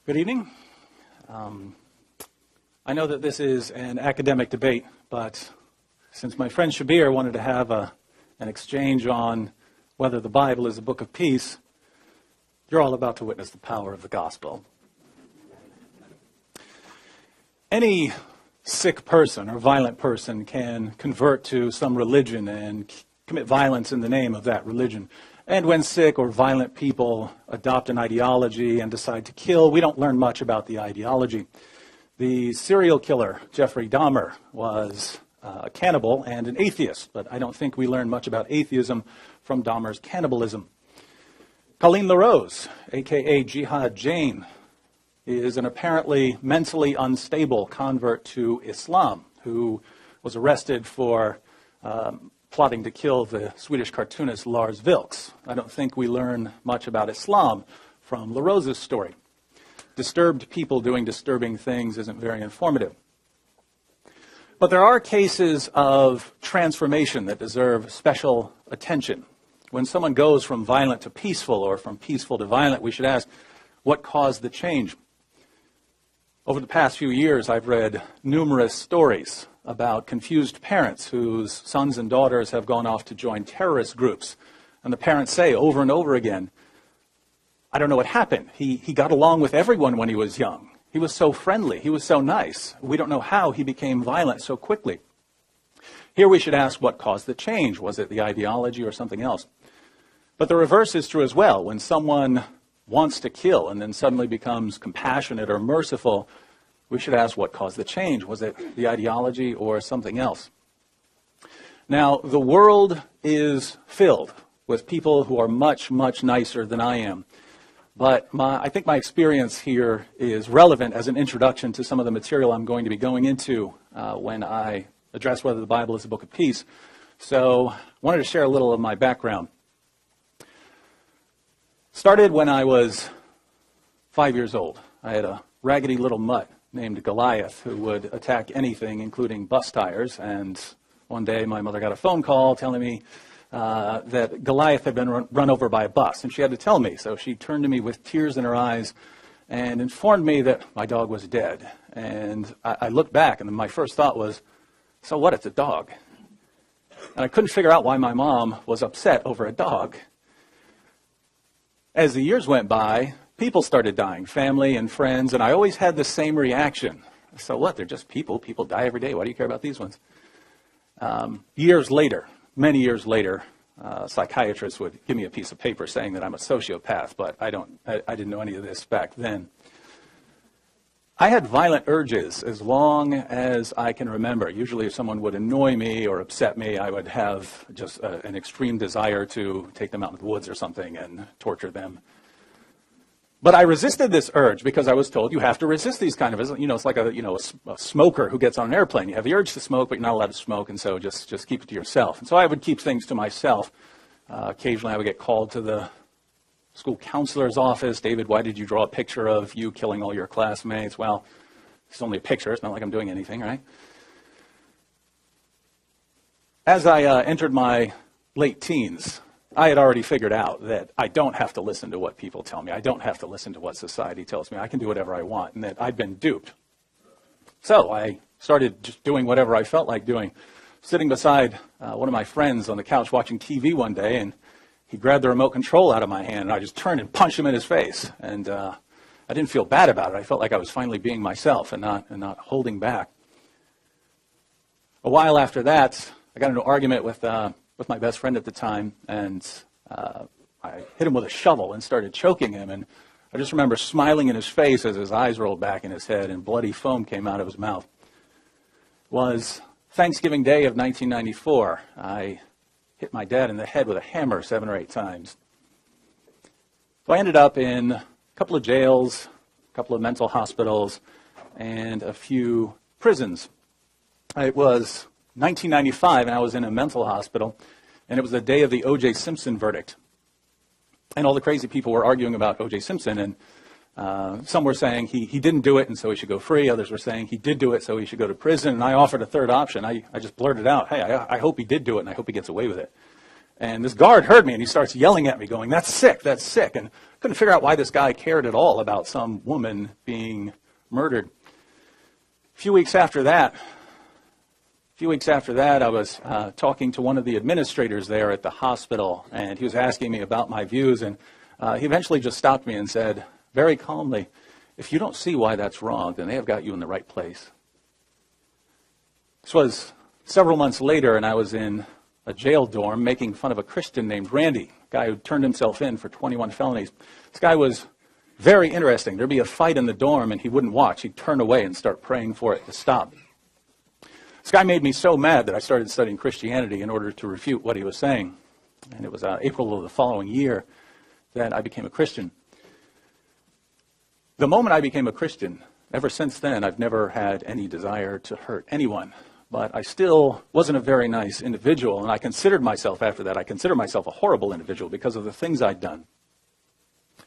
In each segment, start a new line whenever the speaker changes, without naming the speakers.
Good evening. I know that this is an academic debate, but since my friend Shabir wanted to have an exchange on whether the Bible is a book of peace, you're all about to witness the power of the gospel. Any sick person or violent person can convert to some religion and commit violence in the name of that religion. And when sick or violent people adopt an ideology and decide to kill, we don't learn much about the ideology. The serial killer, Jeffrey Dahmer, was a cannibal and an atheist, but I don't think we learn much about atheism from Dahmer's cannibalism. Colleen LaRose, a.k.a. Jihad Jane, is an apparently mentally unstable convert to Islam who was arrested for plotting to kill the Swedish cartoonist Lars Vilks. I don't think we learn much about Islam from LaRose's story. Disturbed people doing disturbing things isn't very informative. But there are cases of transformation that deserve special attention. When someone goes from violent to peaceful or from peaceful to violent, we should ask, what caused the change? Over the past few years, I've read numerous stories about confused parents whose sons and daughters have gone off to join terrorist groups. And the parents say over and over again, I don't know what happened. He got along with everyone when he was young. He was so friendly. He was so nice. We don't know how he became violent so quickly. Here we should ask what caused the change. Was it the ideology or something else? But the reverse is true as well. When someone wants to kill and then suddenly becomes compassionate or merciful, we should ask what caused the change. Was it the ideology or something else? Now, the world is filled with people who are much, much nicer than I am. But I think my experience here is relevant as an introduction to some of the material I'm going to be going into when I address whether the Bible is a book of peace. So I wanted to share a little of my background. Started when I was 5 years old. I had a raggedy little mutt named Goliath who would attack anything, including bus tires. And one day my mother got a phone call telling me that Goliath had been run over by a bus, and she had to tell me. So she turned to me with tears in her eyes and informed me that my dog was dead. And I looked back, and my first thought was, so what, it's a dog. And I couldn't figure out why my mom was upset over a dog. As the years went by, people started dying, family and friends, and I always had the same reaction. So what, they're just people. People die every day. Why do you care about these ones? Years later, many years later, psychiatrists would give me a piece of paper saying that I'm a sociopath, but I didn't know any of this back then. I had violent urges as long as I can remember. Usually if someone would annoy me or upset me, I would have just an extreme desire to take them out into the woods or something and torture them. But I resisted this urge because I was told you have to resist these kind of, it's like a smoker who gets on an airplane. You have the urge to smoke, but you're not allowed to smoke, and so just keep it to yourself. And so I would keep things to myself. Occasionally I would get called to the school counselor's office. David, why did you draw a picture of you killing all your classmates? Well, it's only a picture. It's not like I'm doing anything, right? As I entered my late teens, I had already figured out that I don't have to listen to what people tell me. I don't have to listen to what society tells me. I can do whatever I want, and that I'd been duped. So I started just doing whatever I felt like doing. Sitting beside one of my friends on the couch watching TV one day, and he grabbed the remote control out of my hand, and I just turned and punched him in his face. And I didn't feel bad about it. I felt like I was finally being myself and not holding back. A while after that, I got into an argument with my best friend at the time, and I hit him with a shovel and started choking him. And I just remember smiling in his face as his eyes rolled back in his head and bloody foam came out of his mouth. It was Thanksgiving Day of 1994. I hit my dad in the head with a hammer 7 or 8 times. So I ended up in a couple of jails, a couple of mental hospitals, and a few prisons. It was 1995, and I was in a mental hospital, and it was the day of the O.J. Simpson verdict. And all the crazy people were arguing about O.J. Simpson, and some were saying he didn't do it, and so he should go free. Others were saying he did do it, so he should go to prison. And I offered a third option. I just blurted out, hey, I hope he did do it, and I hope he gets away with it. And this guard heard me, and he starts yelling at me, going, that's sick, that's sick. And couldn't figure out why this guy cared at all about some woman being murdered. A few weeks after that, I was talking to one of the administrators there at the hospital, and he was asking me about my views, and he eventually just stopped me and said, very calmly, if you don't see why that's wrong, then they have got you in the right place. This was several months later, and I was in a jail dorm making fun of a Christian named Randy, a guy who turned himself in for 21 felonies. This guy was very interesting. There'd be a fight in the dorm, and he wouldn't watch. He'd turn away and start praying for it to stop. This guy made me so mad that I started studying Christianity in order to refute what he was saying. And it was April of the following year that I became a Christian. The moment I became a Christian, ever since then, I've never had any desire to hurt anyone. But I still wasn't a very nice individual, and I considered myself after that, I considered myself a horrible individual because of the things I'd done. A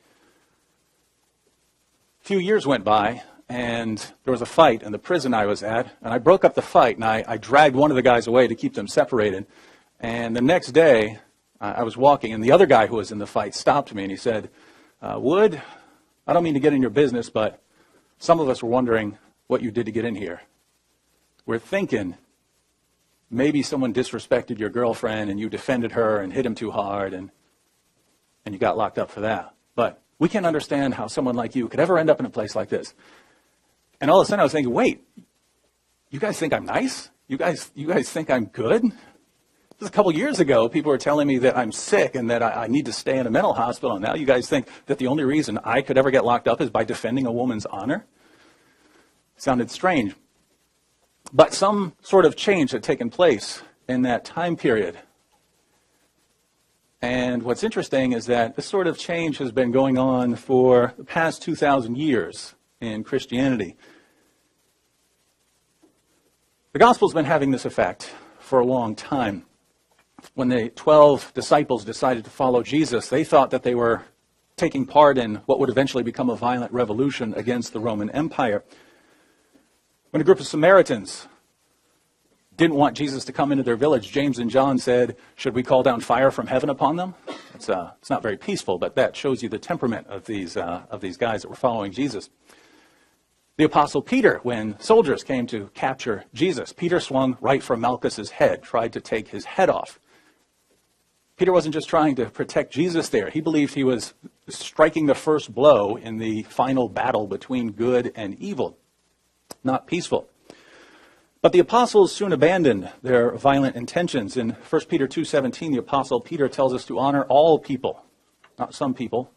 few years went by, and there was a fight in the prison I was at, and I broke up the fight, and I dragged one of the guys away to keep them separated. And the next day, I was walking, and the other guy who was in the fight stopped me, and he said, Wood, I don't mean to get in your business, but some of us were wondering what you did to get in here. We're thinking maybe someone disrespected your girlfriend and you defended her and hit him too hard and you got locked up for that. But we can't understand how someone like you could ever end up in a place like this. And all of a sudden I was thinking, wait, you guys think I'm nice? You guys think I'm good? This was a couple years ago. People were telling me that I'm sick and that I need to stay in a mental hospital. And now you guys think that the only reason I could ever get locked up is by defending a woman's honor? It sounded strange. But some sort of change had taken place in that time period. And what's interesting is that this sort of change has been going on for the past 2,000 years in Christianity. The gospel's been having this effect for a long time. When the 12 disciples decided to follow Jesus, they thought that they were taking part in what would eventually become a violent revolution against the Roman Empire. When a group of Samaritans didn't want Jesus to come into their village, James and John said, should we call down fire from heaven upon them? It's not very peaceful, but that shows you the temperament of these guys that were following Jesus. The Apostle Peter, when soldiers came to capture Jesus, Peter swung right for Malchus's head, tried to take his head off. Peter wasn't just trying to protect Jesus there. He believed he was striking the first blow in the final battle between good and evil. Not peaceful. But the apostles soon abandoned their violent intentions. In 1 Peter 2:17, the apostle Peter tells us to honor all people, not some people,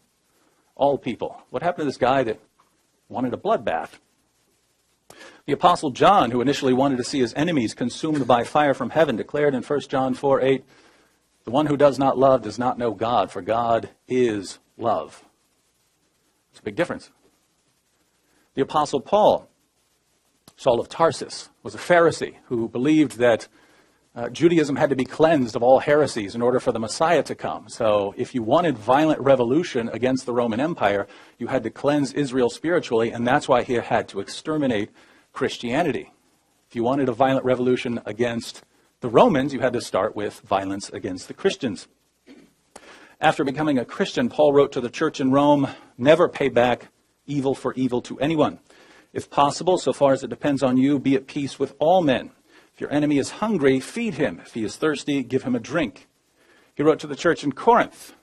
all people. What happened to this guy that wanted a bloodbath? The apostle John, who initially wanted to see his enemies consumed by fire from heaven, declared in 1 John 4:8, the one who does not love does not know God, for God is love. It's a big difference. The apostle Paul, Saul of Tarsus, was a Pharisee who believed that Judaism had to be cleansed of all heresies in order for the Messiah to come. So if you wanted violent revolution against the Roman Empire, you had to cleanse Israel spiritually, and that's why he had to exterminate Christianity. If you wanted a violent revolution against the Romans, you had to start with violence against the Christians. After becoming a Christian, Paul wrote to the church in Rome, never pay back evil for evil to anyone. If possible, so far as it depends on you, be at peace with all men. If your enemy is hungry, feed him. If he is thirsty, give him a drink. He wrote to the church in Corinth,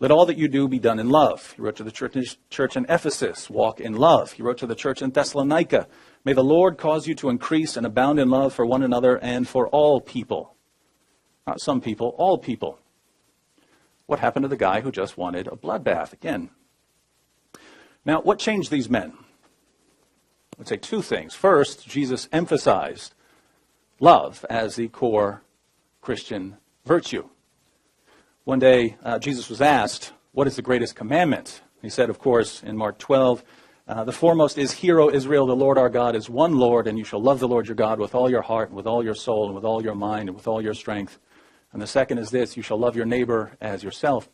let all that you do be done in love. He wrote to the church in Ephesus, walk in love. He wrote to the church in Thessalonica, may the Lord cause you to increase and abound in love for one another and for all people. Not some people, all people. What happened to the guy who just wanted a bloodbath again? Now, what changed these men? I'd say two things. First, Jesus emphasized love as the core Christian virtue. One day, Jesus was asked, what is the greatest commandment? He said, of course, in Mark 12, the foremost is, Hear, O Israel, the Lord our God is one Lord, and you shall love the Lord your God with all your heart, and with all your soul, and with all your mind, and with all your strength. And the second is this, you shall love your neighbor as yourself.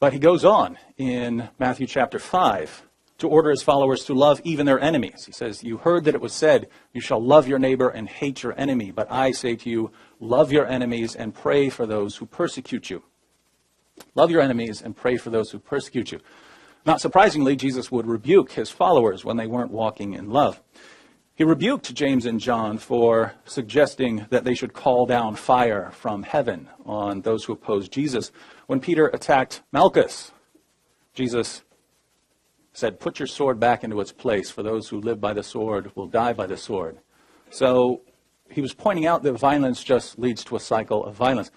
But he goes on in Matthew chapter 5, to order his followers to love even their enemies. He says, you heard that it was said, you shall love your neighbor and hate your enemy. But I say to you, love your enemies and pray for those who persecute you. Love your enemies and pray for those who persecute you. Not surprisingly, Jesus would rebuke his followers when they weren't walking in love. He rebuked James and John for suggesting that they should call down fire from heaven on those who opposed Jesus. When Peter attacked Malchus, Jesus said, put your sword back into its place, for those who live by the sword will die by the sword. So he was pointing out that violence just leads to a cycle of violence.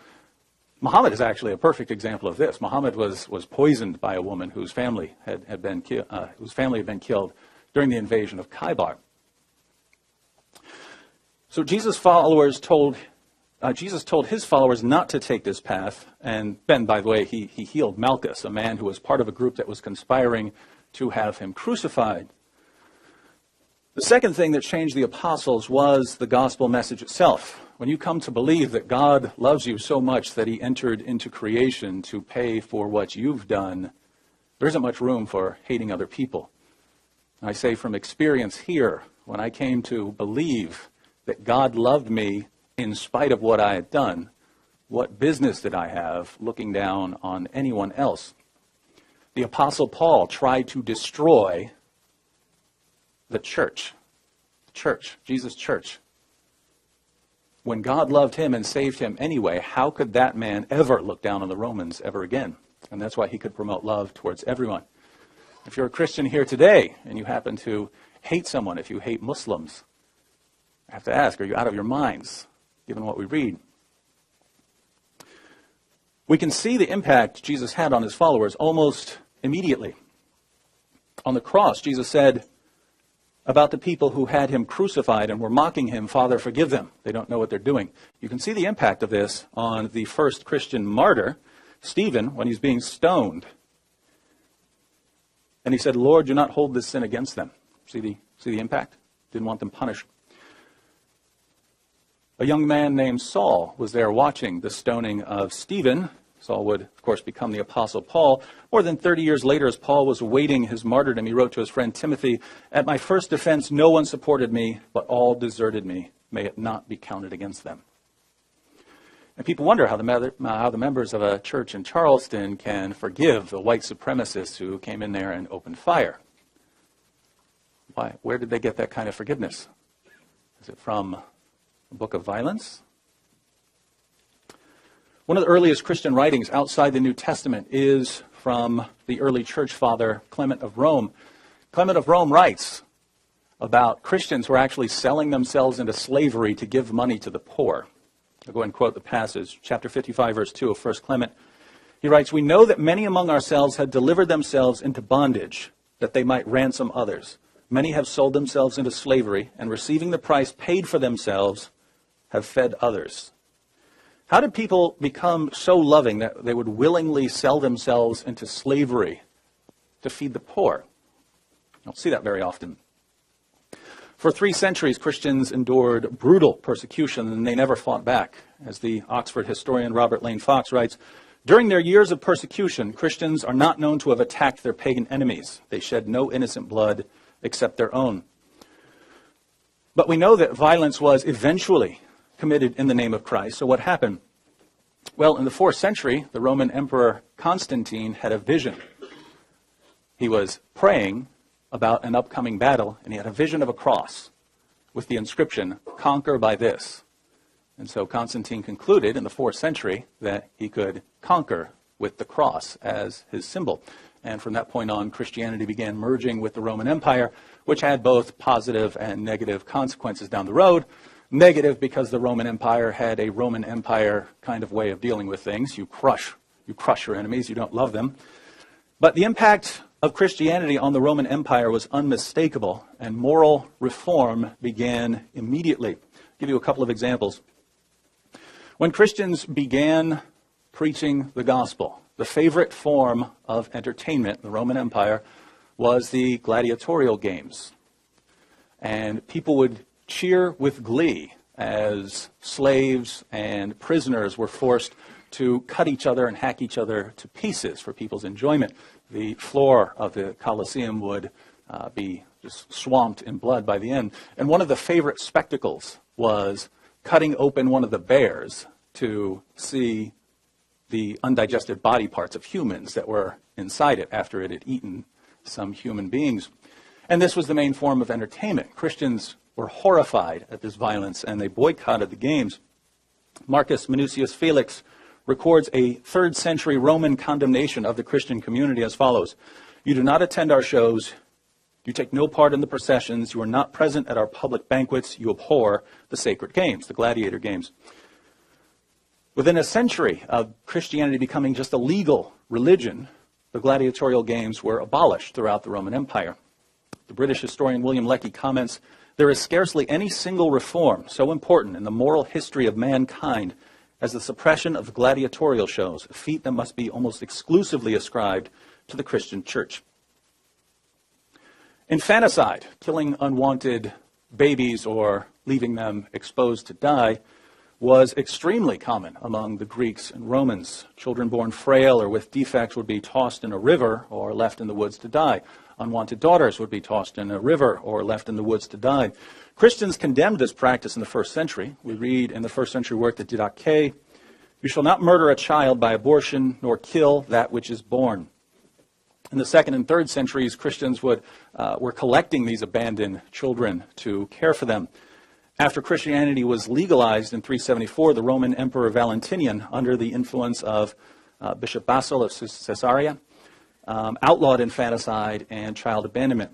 Muhammad is actually a perfect example of this. Muhammad was poisoned by a woman whose family had been killed during the invasion of Khaybar. So Jesus told his followers not to take this path, and then, by the way, he healed Malchus, a man who was part of a group that was conspiring to have him crucified. The second thing that changed the apostles was the gospel message itself. When you come to believe that God loves you so much that he entered into creation to pay for what you've done, there isn't much room for hating other people. I say from experience here, when I came to believe that God loved me in spite of what I had done, what business did I have looking down on anyone else? The Apostle Paul tried to destroy the church, Jesus' church. When God loved him and saved him anyway, how could that man ever look down on the Romans ever again? And that's why he could promote love towards everyone. If you're a Christian here today and you happen to hate someone, if you hate Muslims, I have to ask, are you out of your minds, given what we read? We can see the impact Jesus had on his followers almost immediately. On the cross, Jesus said about the people who had him crucified and were mocking him, Father, forgive them. They don't know what they're doing. You can see the impact of this on the first Christian martyr, Stephen, when he's being stoned. And he said, Lord, do not hold this sin against them. See the impact? Didn't want them punished. A young man named Saul was there watching the stoning of Stephen. Saul would, of course, become the Apostle Paul. More than 30 years later, as Paul was awaiting his martyrdom, he wrote to his friend Timothy, at my first defense, no one supported me, but all deserted me. May it not be counted against them. And people wonder how the members of a church in Charleston can forgive the white supremacists who came in there and opened fire. Why? Where did they get that kind of forgiveness? Is it from a book of violence? One of the earliest Christian writings outside the New Testament is from the early church father Clement of Rome. Clement of Rome writes about Christians who are actually selling themselves into slavery to give money to the poor. I'll go ahead and quote the passage, chapter 55, verse 2 of 1 Clement. He writes, we know that many among ourselves had delivered themselves into bondage, that they might ransom others. Many have sold themselves into slavery, and receiving the price paid for themselves, have fed others. How did people become so loving that they would willingly sell themselves into slavery to feed the poor? You don't see that very often. For 3 centuries, Christians endured brutal persecution, and they never fought back. As the Oxford historian Robert Lane Fox writes, during their years of persecution, Christians are not known to have attacked their pagan enemies. They shed no innocent blood except their own. But we know that violence was eventually committed in the name of Christ. So what happened? Well, in the 4th century, the Roman Emperor Constantine had a vision. He was praying about an upcoming battle, and he had a vision of a cross with the inscription, conquer by this. And so Constantine concluded in the 4th century that he could conquer with the cross as his symbol. And from that point on, Christianity began merging with the Roman Empire, which had both positive and negative consequences down the road. Negative because the Roman Empire had a Roman Empire kind of way of dealing with things. You crush your enemies, you don't love them. But the impact of Christianity on the Roman Empire was unmistakable, and moral reform began immediately. I'll give you a couple of examples. When Christians began preaching the gospel, the favorite form of entertainment in the Roman Empire was the gladiatorial games. And people would cheer with glee as slaves and prisoners were forced to cut each other and hack each other to pieces for people's enjoyment. The floor of the Colosseum would be just swamped in blood by the end. And one of the favorite spectacles was cutting open one of the bears to see the undigested body parts of humans that were inside it after it had eaten some human beings. And this was the main form of entertainment. Christians were horrified at this violence, and they boycotted the games. Marcus Minucius Felix records a 3rd century Roman condemnation of the Christian community as follows: "You do not attend our shows, you take no part in the processions, you are not present at our public banquets, you abhor the sacred games," the gladiator games. Within a century of Christianity becoming just a legal religion, the gladiatorial games were abolished throughout the Roman Empire. The British historian William Lecky comments, "There is scarcely any single reform so important in the moral history of mankind as the suppression of gladiatorial shows, a feat that must be almost exclusively ascribed to the Christian church." Infanticide, killing unwanted babies or leaving them exposed to die, was extremely common among the Greeks and Romans. Children born frail or with defects would be tossed in a river or left in the woods to die. Unwanted daughters would be tossed in a river or left in the woods to die. Christians condemned this practice in the 1st century. We read in the 1st century work, the Didache, "You shall not murder a child by abortion, nor kill that which is born." In the 2nd and 3rd centuries, Christians were collecting these abandoned children to care for them. After Christianity was legalized in 374, the Roman Emperor Valentinian, under the influence of Bishop Basil of Caesarea, outlawed infanticide and child abandonment.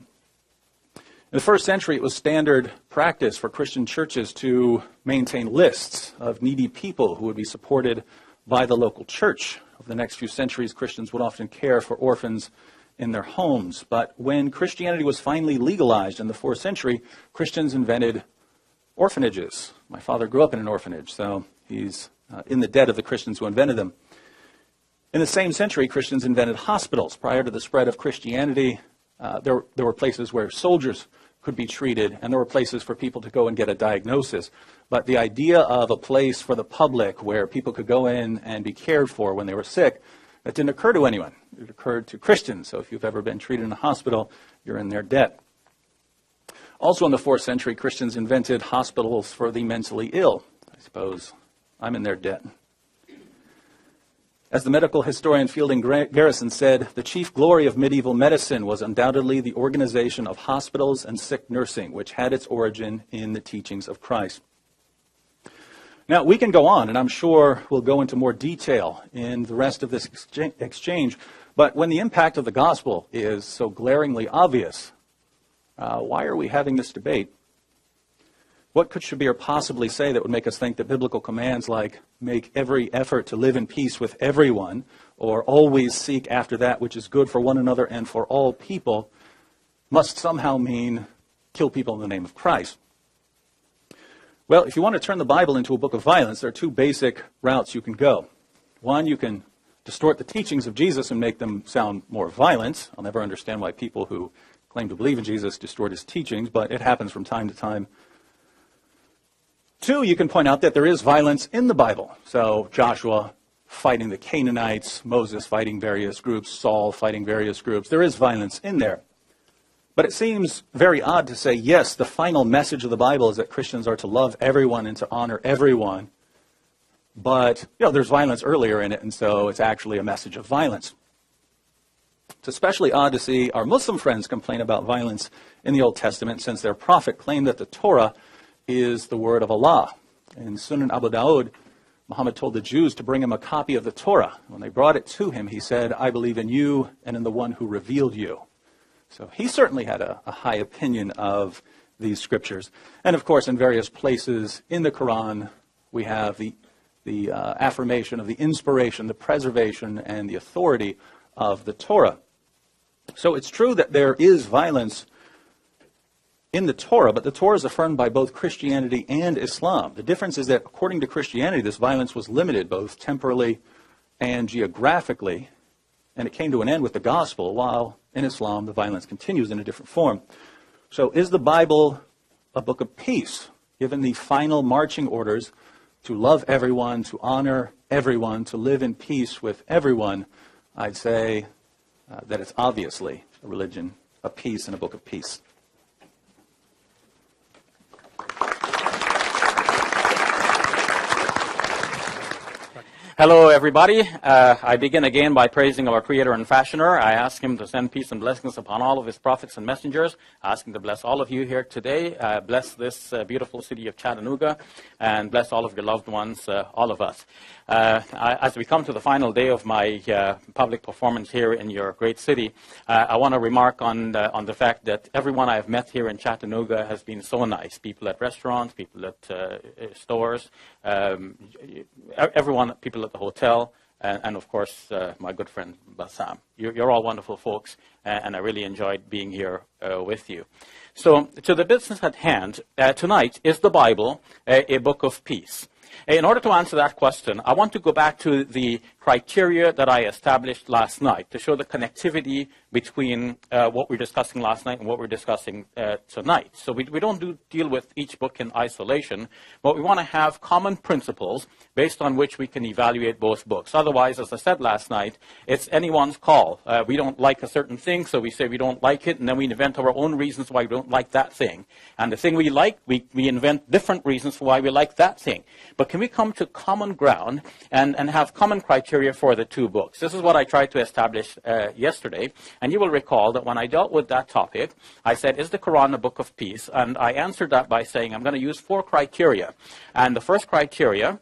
In the 1st century, it was standard practice for Christian churches to maintain lists of needy people who would be supported by the local church. Over the next few centuries, Christians would often care for orphans in their homes. But when Christianity was finally legalized in the 4th century, Christians invented orphanages. My father grew up in an orphanage, so he's in the debt of the Christians who invented them. In the same century, Christians invented hospitals. Prior to the spread of Christianity, there were places where soldiers could be treated, and there were places for people to go and get a diagnosis. But the idea of a place for the public where people could go in and be cared for when they were sick, that didn't occur to anyone. It occurred to Christians. So if you've ever been treated in a hospital, you're in their debt. Also in the 4th century, Christians invented hospitals for the mentally ill. I suppose I'm in their debt. As the medical historian Fielding Garrison said, "The chief glory of medieval medicine was undoubtedly the organization of hospitals and sick nursing, which had its origin in the teachings of Christ." Now, we can go on, and I'm sure we'll go into more detail in the rest of this exchange, but when the impact of the gospel is so glaringly obvious, why are we having this debate? What could Shabir possibly say that would make us think that biblical commands like make every effort to live in peace with everyone, or always seek after that which is good for one another and for all people, must somehow mean kill people in the name of Christ? Well, if you want to turn the Bible into a book of violence, there are 2 basic routes you can go. One, you can distort the teachings of Jesus and make them sound more violent. I'll never understand why people who claim to believe in Jesus distort his teachings, but it happens from time to time. 2, you can point out that there is violence in the Bible. So Joshua fighting the Canaanites, Moses fighting various groups, Saul fighting various groups. There is violence in there. But it seems very odd to say, yes, the final message of the Bible is that Christians are to love everyone and to honor everyone. But, there's violence earlier in it, and so it's actually a message of violence. It's especially odd to see our Muslim friends complain about violence in the Old Testament, since their prophet claimed that the Torah is the word of Allah. In Sunan Abu Dawud, Muhammad told the Jews to bring him a copy of the Torah. When they brought it to him, he said, "I believe in you and in the one who revealed you." So he certainly had a high opinion of these scriptures. And of course, in various places in the Quran, we have the affirmation of the inspiration, the preservation, and the authority of the Torah. So it's true that there is violence in the Torah, but the Torah is affirmed by both Christianity and Islam. The difference is that according to Christianity, this violence was limited both temporally and geographically, and it came to an end with the gospel, while in Islam the violence continues in a different form. So is the Bible a book of peace, given the final marching orders to love everyone, to honor everyone, to live in peace with everyone? I'd say that it's obviously a religion of peace and a book of peace.
Hello, everybody. I begin again by praising our Creator and Fashioner. I ask Him to send peace and blessings upon all of His prophets and messengers. I ask Him to bless all of you here today, bless this beautiful city of Chattanooga, and bless all of your loved ones, all of us. As we come to the final day of my public performance here in your great city, I want to remark on the fact that everyone I've met here in Chattanooga has been so nice. People at restaurants, people at stores, everyone, people at the hotel, and of course, my good friend Bassam. You're all wonderful folks, and I really enjoyed being here with you. So, to the business at hand, tonight, is the Bible a book of peace? In order to answer that question, I want to go back to the criteria that I established last night to show the connectivity between what we were discussing last night and what we're discussing tonight. So we don't deal with each book in isolation, but we want to have common principles based on which we can evaluate both books. Otherwise, as I said last night, it's anyone's call. We don't like a certain thing, so we say we don't like it, and then we invent our own reasons why we don't like that thing. And the thing we like, we invent different reasons for why we like that thing. But can we come to common ground and have common criteria for the two books? This is what I tried to establish yesterday. And you will recall that when I dealt with that topic, I said, is the Quran a book of peace? And I answered that by saying I'm going to use 4 criteria. And the first criteria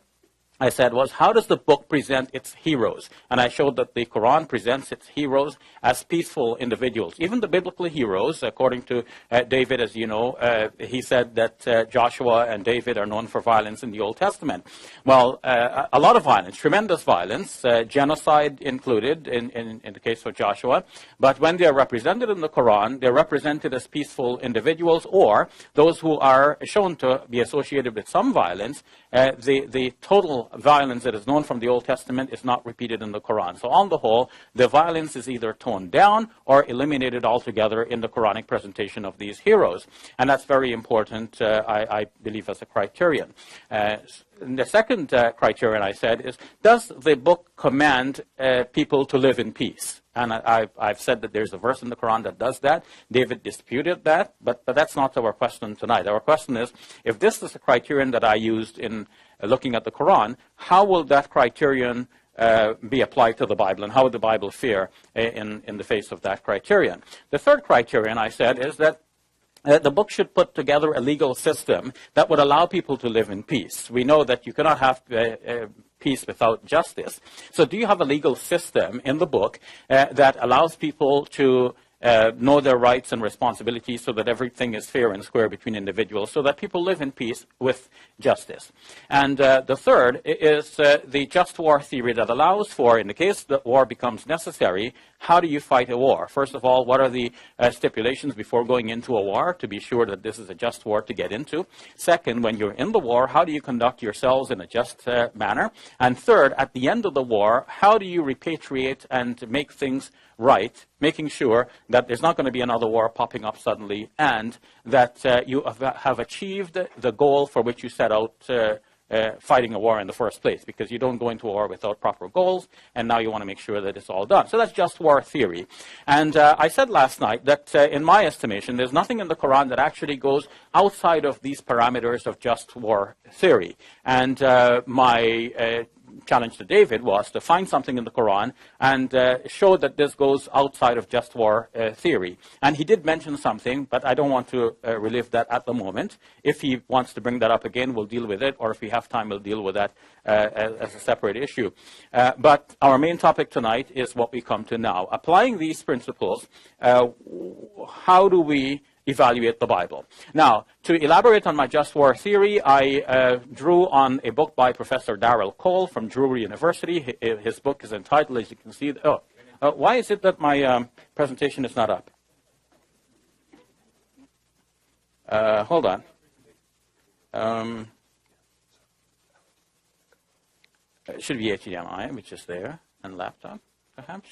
I said was, how does the book present its heroes? And I showed that the Quran presents its heroes as peaceful individuals. Even the biblical heroes, according to David, as you know, he said that Joshua and David are known for violence in the Old Testament. Well, a lot of violence, tremendous violence, genocide included in the case of Joshua. But when they are represented in the Quran, they're represented as peaceful individuals, or those who are shown to be associated with some violence. The total violence that is known from the Old Testament is not repeated in the Quran. So on the whole, the violence is either toned down or eliminated altogether in the Quranic presentation of these heroes. And that's very important, I believe, as a criterion. The second criterion I said is, does the book command people to live in peace? And I've said that there's a verse in the Quran that does that. David disputed that, but that's not our question tonight. Our question is, if this is a criterion that I used in looking at the Quran, how will that criterion be applied to the Bible, and how would the Bible fare in the face of that criterion? The third criterion, I said, is that the book should put together a legal system that would allow people to live in peace. We know that you cannot have peace without justice. So do you have a legal system in the book that allows people to know their rights and responsibilities so that everything is fair and square between individuals, so that people live in peace with justice? And the third is the just war theory that allows for, in the case that war becomes necessary, how do you fight a war? First of all, what are the stipulations before going into a war to be sure that this is a just war to get into? Second, when you're in the war, how do you conduct yourselves in a just manner? And third, at the end of the war, how do you repatriate and make things right, making sure that there's not going to be another war popping up suddenly, and that you have achieved the goal for which you set out fighting a war in the first place, because you don't go into a war without proper goals, and now you want to make sure that it's all done. So that's just war theory. And I said last night that in my estimation, there's nothing in the Quran that actually goes outside of these parameters of just war theory. And my challenge to David was to find something in the Quran and show that this goes outside of just war theory. And he did mention something, but I don't want to relive that at the moment. If he wants to bring that up again, we'll deal with it, or if we have time, we'll deal with that as a separate issue. But our main topic tonight is what we come to now. Applying these principles, how do we evaluate the Bible? Now, to elaborate on my just war theory, I drew on a book by Professor Darrell Cole from Drury University. His book is entitled, as you can see, why is it that my presentation is not up? Hold on. It should be HDMI, which is there, and laptop, perhaps.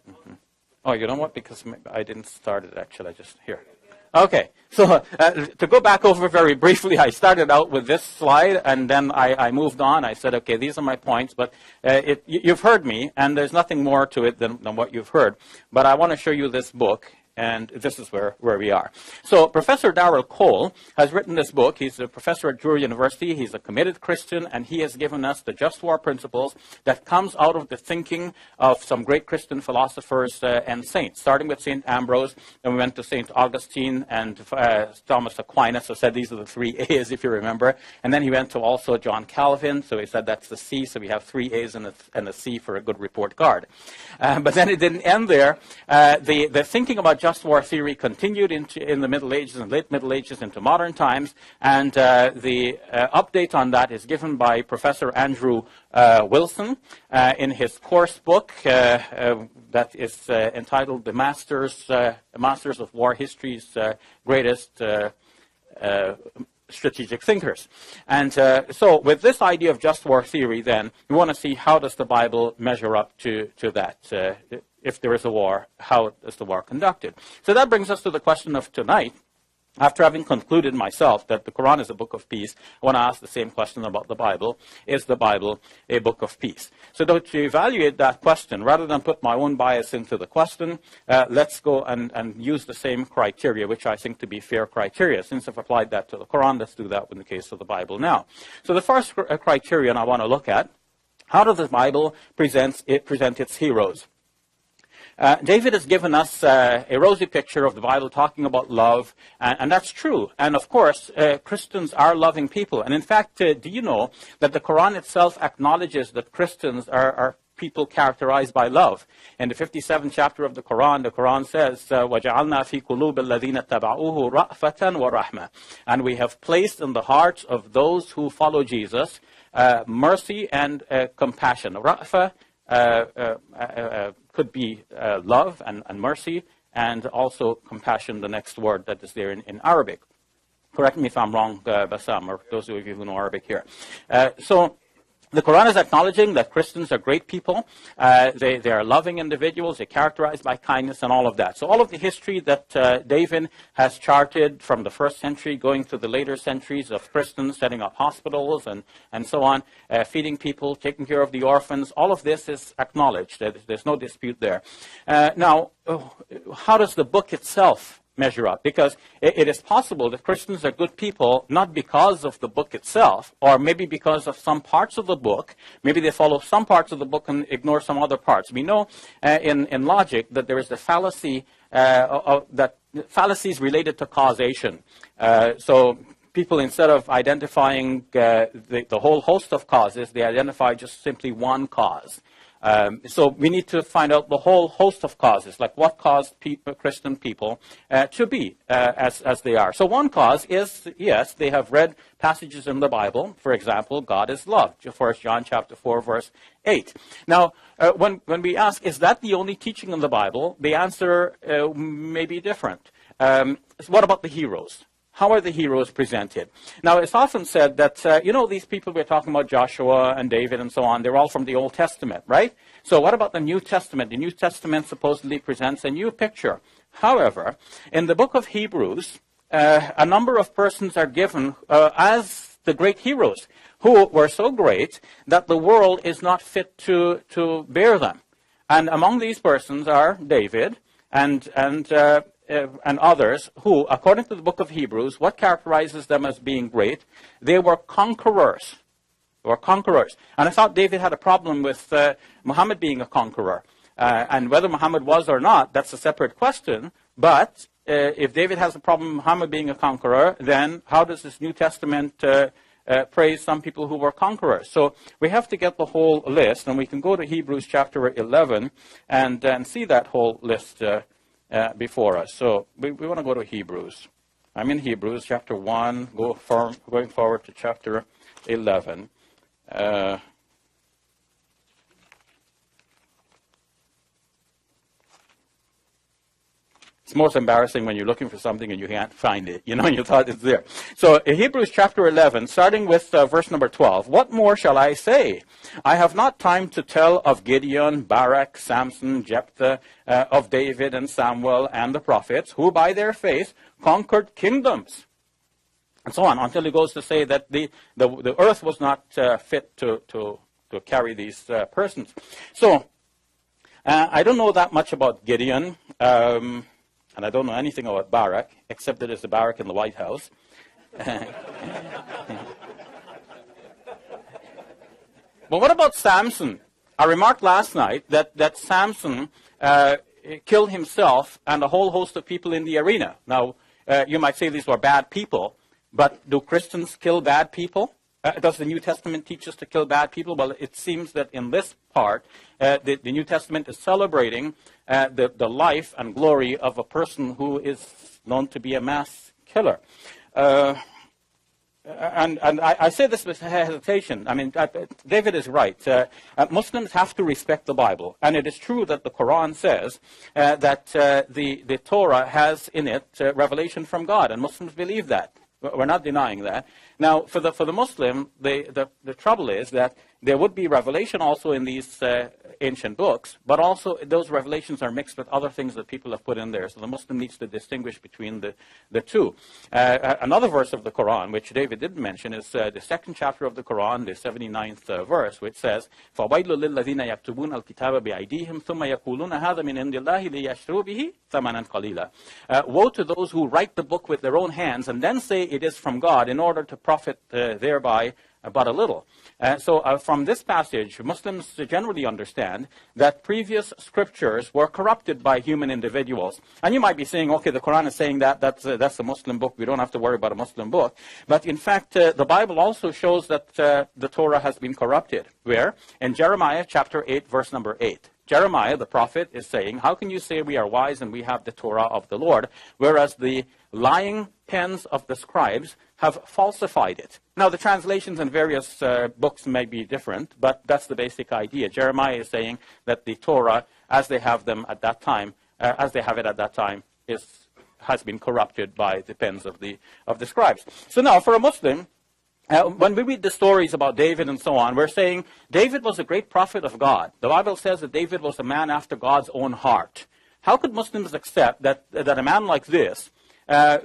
Mm-hmm. Oh, you know what? Because I didn't start it, actually. I just, here. Okay. So to go back over very briefly, I started out with this slide, and then I moved on. I said, okay, these are my points, but you've heard me, and there's nothing more to it than what you've heard. But I want to show you this book, and this is where we are. So Professor Darrell Cole has written this book. He's a professor at Drury University. He's a committed Christian, and he has given us the just war principles that comes out of the thinking of some great Christian philosophers and saints, starting with St. Ambrose. Then we went to St. Augustine and Thomas Aquinas, who said these are the 3 A's, if you remember. And then he went to also John Calvin, so he said that's the C, so we have 3 A's and a C for a good report card. But then it didn't end there. The thinking about just war theory continued in the Middle Ages and late Middle Ages into modern times, and the update on that is given by Professor Andrew Wilson in his course book that is entitled "The Masters of War History's Greatest Strategic Thinkers." And so with this idea of just war theory, then, we want to see how does the Bible measure up to that. If there is a war, how is the war conducted? So that brings us to the question of tonight. After having concluded myself that the Quran is a book of peace, I want to ask the same question about the Bible. Is the Bible a book of peace? So to evaluate that question, rather than put my own bias into the question, let's go and use the same criteria, which I think to be fair criteria. Since I've applied that to the Quran, let's do that in the case of the Bible now. So the first criterion I want to look at, how does the Bible present its heroes? David has given us a rosy picture of the Bible talking about love, and that's true. And of course, Christians are loving people. And in fact, do you know that the Quran itself acknowledges that Christians are people characterized by love? In the 57th chapter of the Quran says, وَجَعَلْنَا فِي قُلُوبِ الَّذِينَ اتَّبَعُوهُ رَأْفَةً وَرَحْمَةً. And we have placed in the hearts of those who follow Jesus mercy and compassion. Ra'fa could be love and mercy, and also compassion, the next word that is there in Arabic. Correct me if I'm wrong, Bassam, or those of you who know Arabic here. So the Quran is acknowledging that Christians are great people. They are loving individuals. They're characterized by kindness and all of that. So all of the history that David has charted from the first century going to the later centuries of Christians setting up hospitals and so on, feeding people, taking care of the orphans, all of this is acknowledged. There's no dispute there. Now, how does the book itself measure up? Because it is possible that Christians are good people not because of the book itself, or maybe because of some parts of the book. Maybe they follow some parts of the book and ignore some other parts. We know in logic that there is the fallacy that fallacies related to causation. So people, instead of identifying the whole host of causes, they identify just simply one cause. So we need to find out the whole host of causes, like what caused Christian people to be as they are. So one cause is, yes, they have read passages in the Bible. For example, God is love, 1 John chapter 4, verse 8. Now, when we ask, is that the only teaching in the Bible? The answer may be different. What about the heroes? How are the heroes presented? Now, it's often said that, these people we're talking about, Joshua and David and so on, they're all from the Old Testament, right? So what about the New Testament? The New Testament supposedly presents a new picture. However, in the book of Hebrews, a number of persons are given as the great heroes who were so great that the world is not fit to bear them. And among these persons are David and others who, according to the book of Hebrews, what characterizes them as being great? They were conquerors. They were conquerors. And I thought David had a problem with Muhammad being a conqueror. And whether Muhammad was or not, that's a separate question. But if David has a problem with Muhammad being a conqueror, then how does this New Testament praise some people who were conquerors? So we have to get the whole list, and we can go to Hebrews chapter 11 and see that whole list before us. So we want to go to Hebrews. I'm in Hebrews chapter 1, going forward to chapter 11. It's most embarrassing when you're looking for something and you can't find it, and you thought it's there. So in Hebrews chapter 11, starting with verse number 12, "What more shall I say? I have not time to tell of Gideon, Barak, Samson, Jephthah, of David and Samuel and the prophets, who by their faith conquered kingdoms, and so on, until he goes to say that the earth was not fit to carry these persons. So I don't know that much about Gideon, and I don't know anything about Barak, except that there's a Barak in the White House. But what about Samson? I remarked last night that Samson killed himself and a whole host of people in the arena. Now, you might say these were bad people, but do Christians kill bad people? Does the New Testament teach us to kill bad people? Well, it seems that in this part, the New Testament is celebrating the life and glory of a person who is known to be a mass killer. And I say this with hesitation. I mean, David is right. Muslims have to respect the Bible. And it is true that the Quran says that the Torah has in it revelation from God. And Muslims believe that. We're not denying that. Now, for the Muslim, the trouble is that there would be revelation also in these ancient books, but also those revelations are mixed with other things that people have put in there. So the Muslim needs to distinguish between the two. Another verse of the Quran, which David didn't mention, is the second chapter of the Quran, the 79th verse, which says, فَوَيْلُ لِلَّذِينَ يَكْتُبُونَ الْكِتَابَ بِأَيْدِيهِمْ ثُمَّ يَقُولُونَ هَذَا مِنْ عِنْدِ اللَّهِ لِيَشْتَرُوا بِهِ ثَمَنًا قَلِيلًا. Woe to those who write the book with their own hands and then say it is from God in order to profit thereby but a little. So from this passage, Muslims generally understand that previous scriptures were corrupted by human individuals. And you might be saying, okay, the Quran is saying that's a Muslim book. We don't have to worry about a Muslim book. But in fact, the Bible also shows that the Torah has been corrupted. Where? In Jeremiah chapter 8, verse number 8. Jeremiah, the prophet, is saying, how can you say we are wise and we have the Torah of the Lord, whereas the lying pens of the scribes have falsified it? Now, the translations in various books may be different, but that's the basic idea. Jeremiah is saying that the Torah, as they have them at that time, has been corrupted by the pens of the scribes. So now, for a Muslim, when we read the stories about David and so on, we're saying David was a great prophet of God. The Bible says that David was a man after God's own heart. How could Muslims accept that a man like this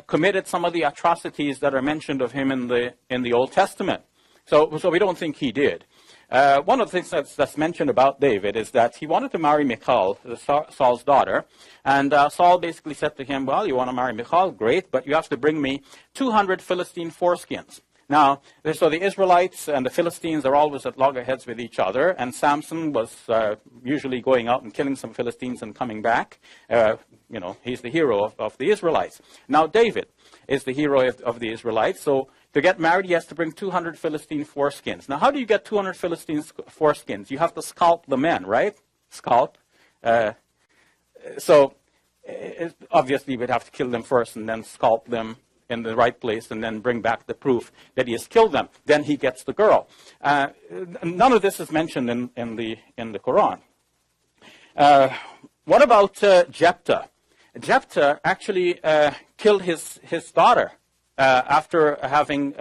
committed some of the atrocities that are mentioned of him in the Old Testament? So we don't think he did. One of the things that's mentioned about David is that he wanted to marry Michal, Saul's daughter, and Saul basically said to him, well, you want to marry Michal? Great, but you have to bring me 200 Philistine foreskins. Now, so the Israelites and the Philistines are always at loggerheads with each other, and Samson was usually going out and killing some Philistines and coming back. He's the hero of the Israelites. Now, David is the hero of the Israelites, so to get married, he has to bring 200 Philistine foreskins. Now, how do you get 200 Philistine foreskins? You have to scalp the men, right? Scalp. Obviously, we'd have to kill them first and then scalp them in the right place and then bring back the proof that he has killed them. Then he gets the girl. None of this is mentioned in the Quran. What about Jephthah? Jephthah actually killed his daughter after having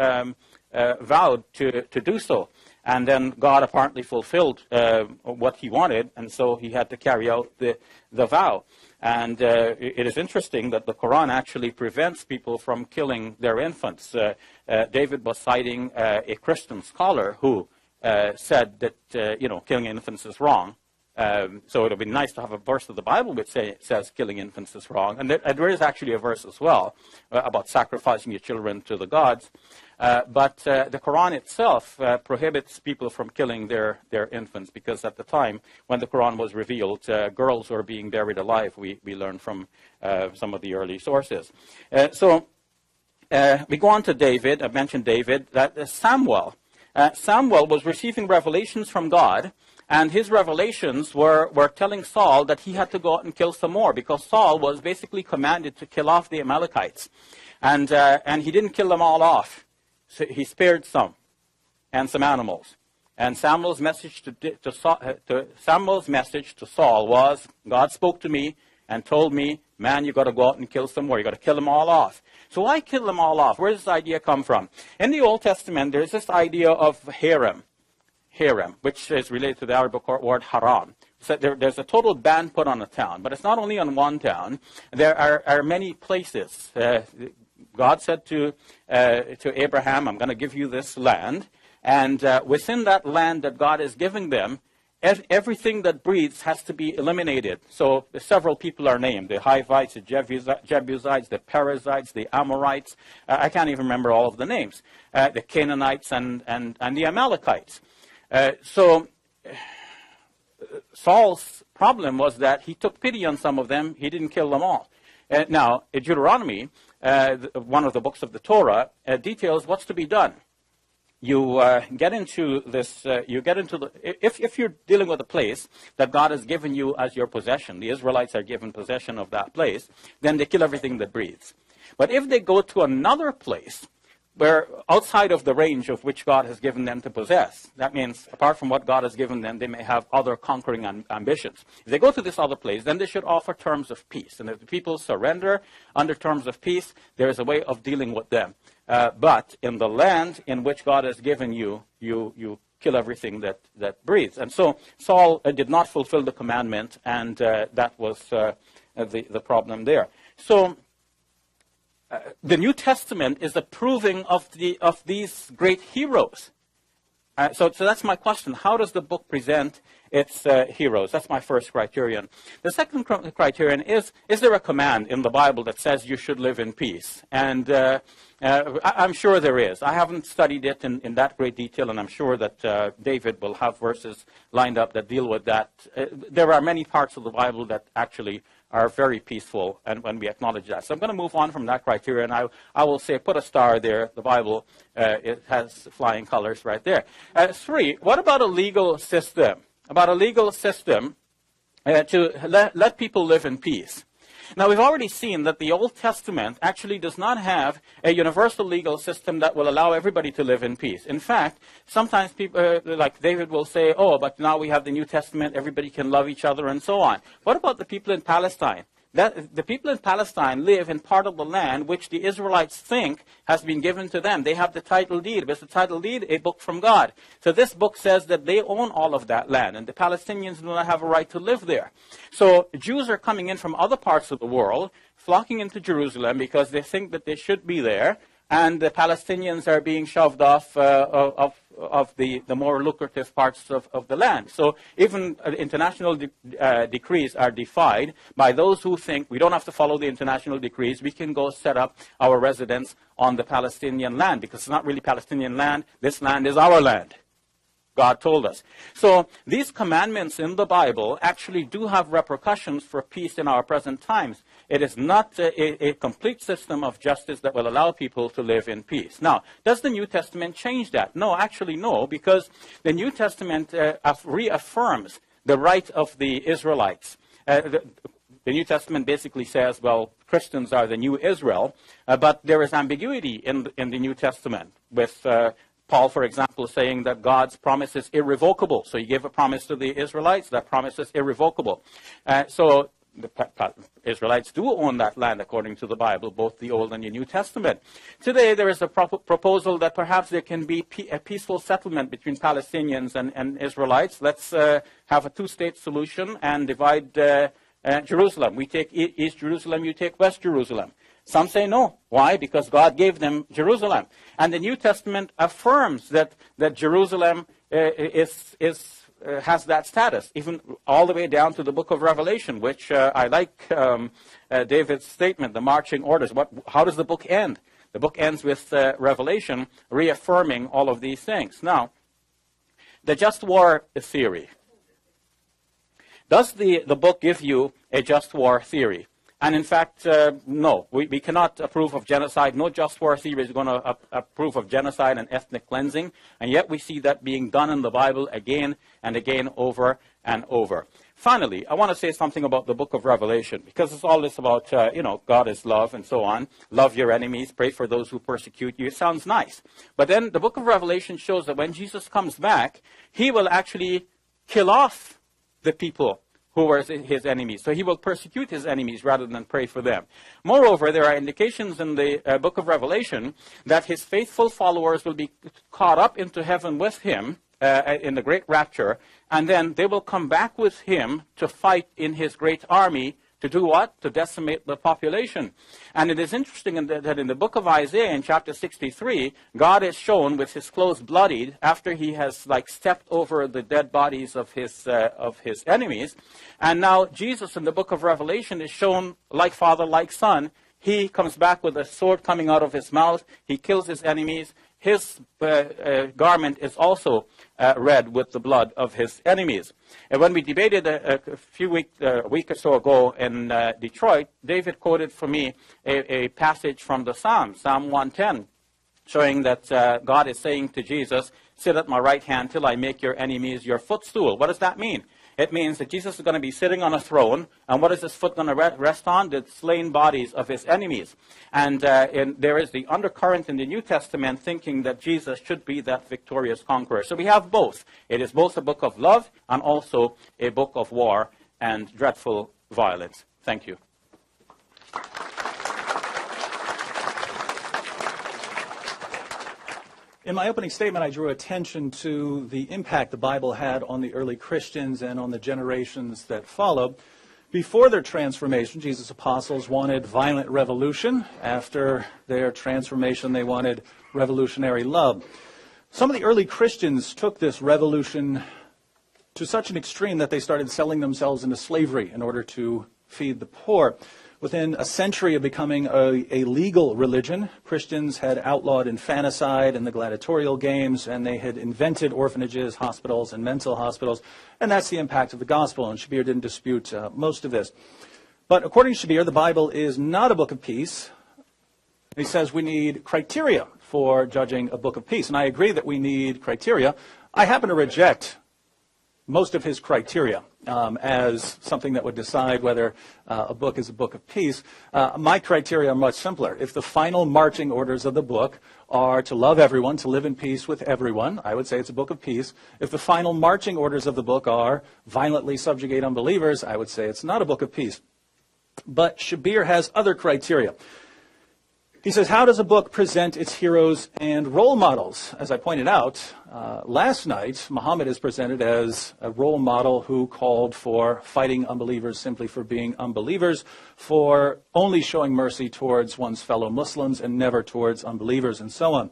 vowed to do so. And then God apparently fulfilled what he wanted, and so he had to carry out the vow. And it is interesting that the Quran actually prevents people from killing their infants. David was citing a Christian scholar who said that, killing infants is wrong. So it would be nice to have a verse of the Bible which says killing infants is wrong. And there is actually a verse as well about sacrificing your children to the gods. But the Quran itself prohibits people from killing their infants, because at the time when the Quran was revealed, girls were being buried alive. We learn from some of the early sources. So we go on to David. I mentioned David. Samuel was receiving revelations from God. And his revelations were telling Saul that he had to go out and kill some more, because Saul was basically commanded to kill off the Amalekites. And he didn't kill them all off. So he spared some, and some animals. And Samuel's message to Saul was, God spoke to me and told me, man, you got to go out and kill some more. You got to kill them all off. So why kill them all off? Where does this idea come from? In the Old Testament, there's this idea of harem, which is related to the Arabic word haram, So there's a total ban put on a town. But it's not only on one town. There are many places. God said to Abraham, I'm going to give you this land. And within that land that God is giving them, everything that breathes has to be eliminated. So several people are named: the Hivites, the Jebusites, the Perizzites, the Amorites. I can't even remember all of the names. The Canaanites and the Amalekites. So Saul's problem was that he took pity on some of them. He didn't kill them all. Now, in Deuteronomy, one of the books of the Torah, details what's to be done. You get into this, if you're dealing with a place that God has given you as your possession, the Israelites are given possession of that place, then they kill everything that breathes. But if they go to another place, where outside of the range of which God has given them to possess, that means apart from what God has given them, they may have other conquering ambitions. If they go to this other place, then they should offer terms of peace. And if the people surrender under terms of peace, there is a way of dealing with them. But in the land in which God has given you, you kill everything that breathes. And so Saul did not fulfill the commandment, and that was the problem there. So the New Testament is approving of these great heroes. So that's my question. How does the book present its heroes? That's my first criterion. The second criterion is there a command in the Bible that says you should live in peace? And I'm sure there is. I haven't studied it in that great detail, and I'm sure that David will have verses lined up that deal with that. There are many parts of the Bible that actually are very peaceful, and when we acknowledge that. So I'm going to move on from that criterion. I will say put a star there. The Bible, it has flying colors right there. 3, what about a legal system? About a legal system to let people live in peace. Now, we've already seen that the Old Testament actually does not have a universal legal system that will allow everybody to live in peace. In fact, sometimes people, like David will say, oh, but now we have the New Testament, everybody can love each other and so on. What about the people in Palestine? The people in Palestine live in part of the land which the Israelites think has been given to them. They have the title deed. But the title deed, a book from God. So this book says that they own all of that land, and the Palestinians do not have a right to live there. So Jews are coming in from other parts of the world, flocking into Jerusalem because they think that they should be there, and the Palestinians are being shoved off of the more lucrative parts of the land. So even international decrees are defied by those who think we don't have to follow the international decrees. We can go set up our residence on the Palestinian land because it's not really Palestinian land. This land is our land. God told us. So these commandments in the Bible actually do have repercussions for peace in our present times. It is not a complete system of justice that will allow people to live in peace. Now, does the New Testament change that? No, actually no, because the New Testament reaffirms the right of the Israelites. The New Testament basically says, well, Christians are the new Israel, but there is ambiguity in the New Testament with Paul, for example, saying that God's promise is irrevocable. So he gave a promise to the Israelites. That promise is irrevocable. So the Israelites do own that land according to the Bible, both the Old and the New Testament. Today, there is a proposal that perhaps there can be a peaceful settlement between Palestinians and Israelites. Let's have a two-state solution and divide Jerusalem. We take East Jerusalem, you take West Jerusalem. Some say no. Why? Because God gave them Jerusalem. And the New Testament affirms that Jerusalem has that status, even all the way down to the book of Revelation, which I like David's statement, the marching orders. How does the book end? The book ends with Revelation reaffirming all of these things. Now, the just war theory. Does the book give you a just war theory? And in fact, no, we cannot approve of genocide. No just war theory is going to approve of genocide and ethnic cleansing. And yet we see that being done in the Bible again and again, over and over. Finally, I want to say something about the book of Revelation, because it's all this about, God is love and so on. Love your enemies, pray for those who persecute you. It sounds nice. But then the book of Revelation shows that when Jesus comes back, he will actually kill off the people who were his enemies. So he will persecute his enemies rather than pray for them. Moreover, there are indications in the book of Revelation that his faithful followers will be caught up into heaven with him, in the great rapture, and then they will come back with him to fight in his great army. To do what? To decimate the population. And it is interesting that in the book of Isaiah, in chapter 63, God is shown with his clothes bloodied after he has stepped over the dead bodies of his enemies. And now Jesus in the book of Revelation is shown like father, like son. He comes back with a sword coming out of his mouth. He kills his enemies. His garment is also red with the blood of his enemies. And when we debated a week or so ago in Detroit, David quoted for me a passage from the Psalms, Psalm 110, showing that God is saying to Jesus, "Sit at my right hand till I make your enemies your footstool." What does that mean? It means that Jesus is going to be sitting on a throne, and what is his foot going to rest on? The slain bodies of his enemies. And there is the undercurrent in the New Testament thinking that Jesus should be that victorious conqueror. So we have both. It is both a book of love and also a book of war and dreadful violence. Thank you.
In my opening statement, I drew attention to the impact the Bible had on the early Christians and on the generations that followed. Before their transformation, Jesus' apostles wanted violent revolution. After their transformation, they wanted revolutionary love. Some of the early Christians took this revolution to such an extreme that they started selling themselves into slavery in order to feed the poor. Within a century of becoming a legal religion, Christians had outlawed infanticide and the gladiatorial games, and they had invented orphanages, hospitals, and mental hospitals. And that's the impact of the gospel, and Shabir didn't dispute most of this. But according to Shabir, the Bible is not a book of peace. He says we need criteria for judging a book of peace. And I agree that we need criteria. I happen to reject most of his criteria as something that would decide whether a book is a book of peace. My criteria are much simpler. If the final marching orders of the book are to love everyone, to live in peace with everyone, I would say it's a book of peace. If the final marching orders of the book are violently subjugate unbelievers, I would say it's not a book of peace. But Shabir has other criteria. He says, how does a book present its heroes and role models? As I pointed out last night, Muhammad is presented as a role model who called for fighting unbelievers simply for being unbelievers, for only showing mercy towards one's fellow Muslims and never towards unbelievers, and so on.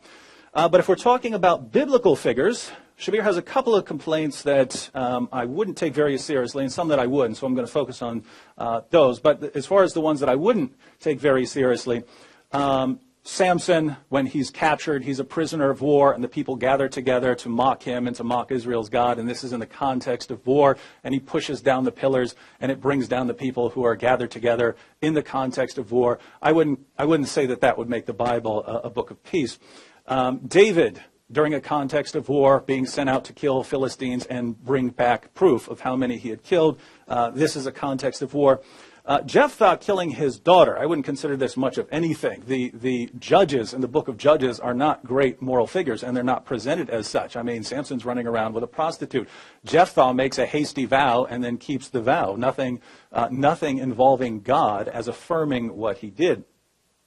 But if we're talking about biblical figures, Shabir has a couple of complaints that I wouldn't take very seriously and some that I would, and so I'm going to focus on those. But as far as the ones that I wouldn't take very seriously, Samson, when he's captured, he's a prisoner of war, and the people gather together to mock him and to mock Israel's God, and this is in the context of war, and he pushes down the pillars, and it brings down the people who are gathered together in the context of war. I wouldn't say that that would make the Bible a book of peace. David, during a context of war, being sent out to kill Philistines and bring back proof of how many he had killed. This is a context of war. Jephthah killing his daughter, I wouldn't consider this much of anything. The judges in the book of Judges are not great moral figures, and they're not presented as such. I mean, Samson's running around with a prostitute. Jephthah makes a hasty vow and then keeps the vow. Nothing involving God as affirming what he did.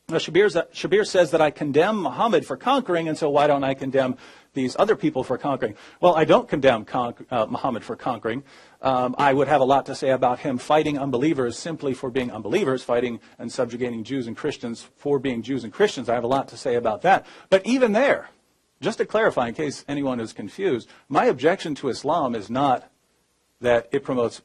Now, Shabir says that I condemn Muhammad for conquering, and so why don't I condemn these other people for conquering? Well, I don't condemn Muhammad for conquering. I would have a lot to say about him fighting unbelievers simply for being unbelievers, fighting and subjugating Jews and Christians for being Jews and Christians. I have a lot to say about that. But even there, just to clarify in case anyone is confused, my objection to Islam is not that it promotes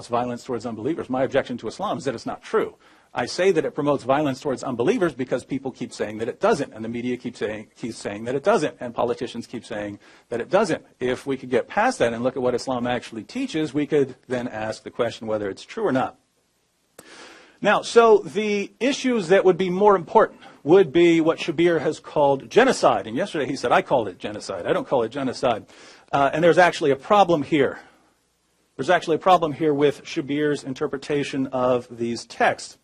violence towards unbelievers. My objection to Islam is that it's not true. I say that it promotes violence towards unbelievers because people keep saying that it doesn't, and the media keeps saying that it doesn't, and politicians keep saying that it doesn't. If we could get past that and look at what Islam actually teaches, we could then ask the question whether it's true or not. Now, so the issues that would be more important would be what Shabir has called genocide. And yesterday he said, I called it genocide. I don't call it genocide. And there's actually a problem here. There's actually a problem here with Shabir's interpretation of these texts.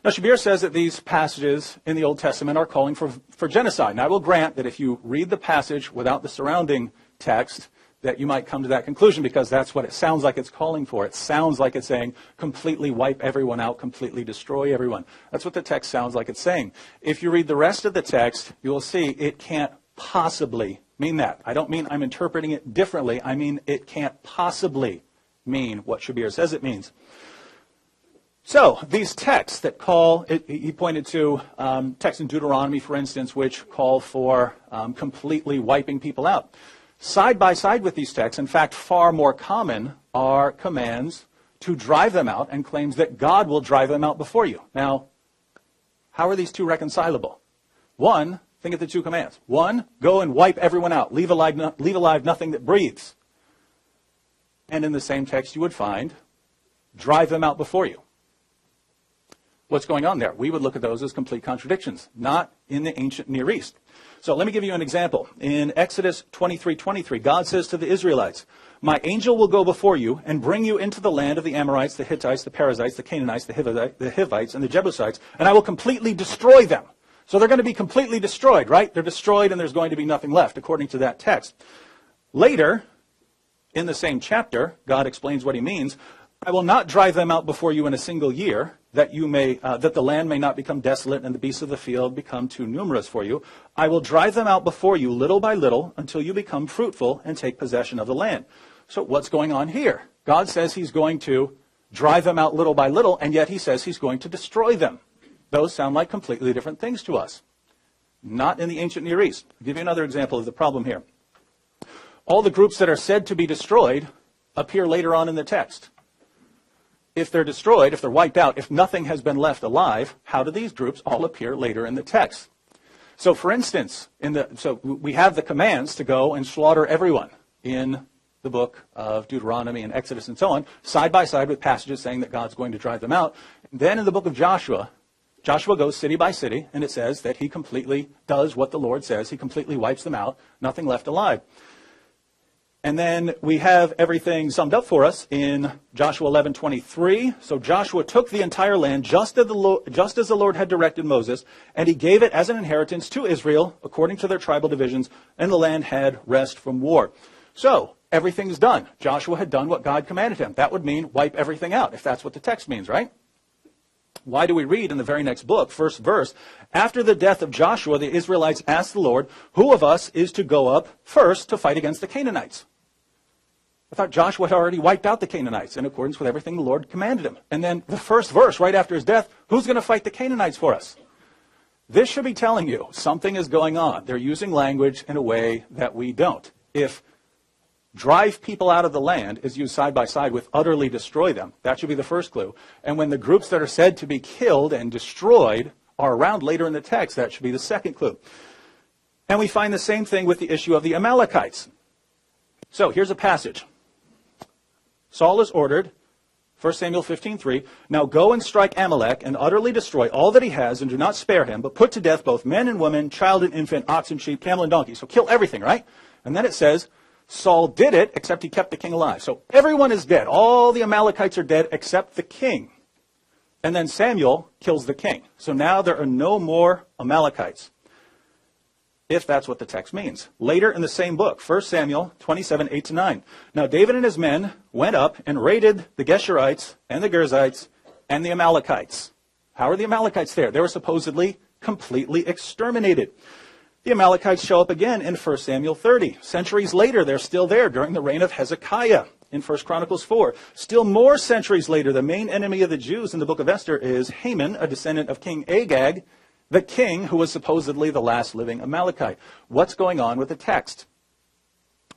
Now, Shabir says that these passages in the Old Testament are calling for genocide. Now, I will grant that if you read the passage without the surrounding text, that you might come to that conclusion because that's what it sounds like it's calling for. It sounds like it's saying completely wipe everyone out, completely destroy everyone. That's what the text sounds like it's saying. If you read the rest of the text, you will see it can't possibly mean that. I don't mean I'm interpreting it differently. I mean it can't possibly mean what Shabir says it means. So these texts that call, he pointed to texts in Deuteronomy, for instance, which call for completely wiping people out. Side by side with these texts, in fact, far more common are commands to drive them out and claims that God will drive them out before you. Now, how are these two reconcilable? One, think of the two commands. One, go and wipe everyone out. Leave alive nothing that breathes. And in the same text you would find, drive them out before you. What's going on there? We would look at those as complete contradictions, not in the ancient Near East. So let me give you an example. In Exodus 23:23, God says to the Israelites, my angel will go before you and bring you into the land of the Amorites, the Hittites, the Perizzites, the Canaanites, the Hivites, and the Jebusites, and I will completely destroy them. So they're going to be completely destroyed, right? They're destroyed and there's going to be nothing left, according to that text. Later, in the same chapter, God explains what he means. I will not drive them out before you in a single year, that the land may not become desolate and the beasts of the field become too numerous for you. I will drive them out before you little by little until you become fruitful and take possession of the land. So what's going on here? God says he's going to drive them out little by little, and yet he says he's going to destroy them. Those sound like completely different things to us. Not in the ancient Near East. I'll give you another example of the problem here. All the groups that are said to be destroyed appear later on in the text. If they're destroyed, if they're wiped out, if nothing has been left alive, how do these groups all appear later in the text? So for instance, we have the commands to go and slaughter everyone in the book of Deuteronomy and Exodus and so on, side by side with passages saying that God's going to drive them out. And then in the book of Joshua, Joshua goes city by city, and it says that he completely does what the Lord says. He completely wipes them out, nothing left alive. And then we have everything summed up for us in Joshua 11:23. So Joshua took the entire land just as the Lord had directed Moses, and he gave it as an inheritance to Israel according to their tribal divisions, and the land had rest from war. So everything's done. Joshua had done what God commanded him. That would mean wipe everything out, if that's what the text means, right? Why do we read in the very next book, first verse, after the death of Joshua, the Israelites asked the Lord, who of us is to go up first to fight against the Canaanites? I thought Joshua had already wiped out the Canaanites in accordance with everything the Lord commanded him. And then the first verse, right after his death, who's going to fight the Canaanites for us? This should be telling you something is going on. They're using language in a way that we don't. If drive people out of the land is used side by side with utterly destroy them, that should be the first clue. And when the groups that are said to be killed and destroyed are around later in the text, that should be the second clue. And we find the same thing with the issue of the Amalekites. So here's a passage. Saul is ordered, 1 Samuel 15:3, now go and strike Amalek and utterly destroy all that he has and do not spare him, but put to death both men and women, child and infant, ox and sheep, camel and donkey. So kill everything, right? And then it says, Saul did it, except he kept the king alive. So everyone is dead. All the Amalekites are dead except the king. And then Samuel kills the king. So now there are no more Amalekites, if that's what the text means. Later in the same book, 1 Samuel 27:8-9. Now David and his men went up and raided the Geshurites and the Girzites and the Amalekites. How are the Amalekites there? They were supposedly completely exterminated. The Amalekites show up again in 1 Samuel 30. Centuries later, they're still there during the reign of Hezekiah in 1 Chronicles 4. Still more centuries later, the main enemy of the Jews in the book of Esther is Haman, a descendant of King Agag, the king who was supposedly the last living Amalekite. What's going on with the text?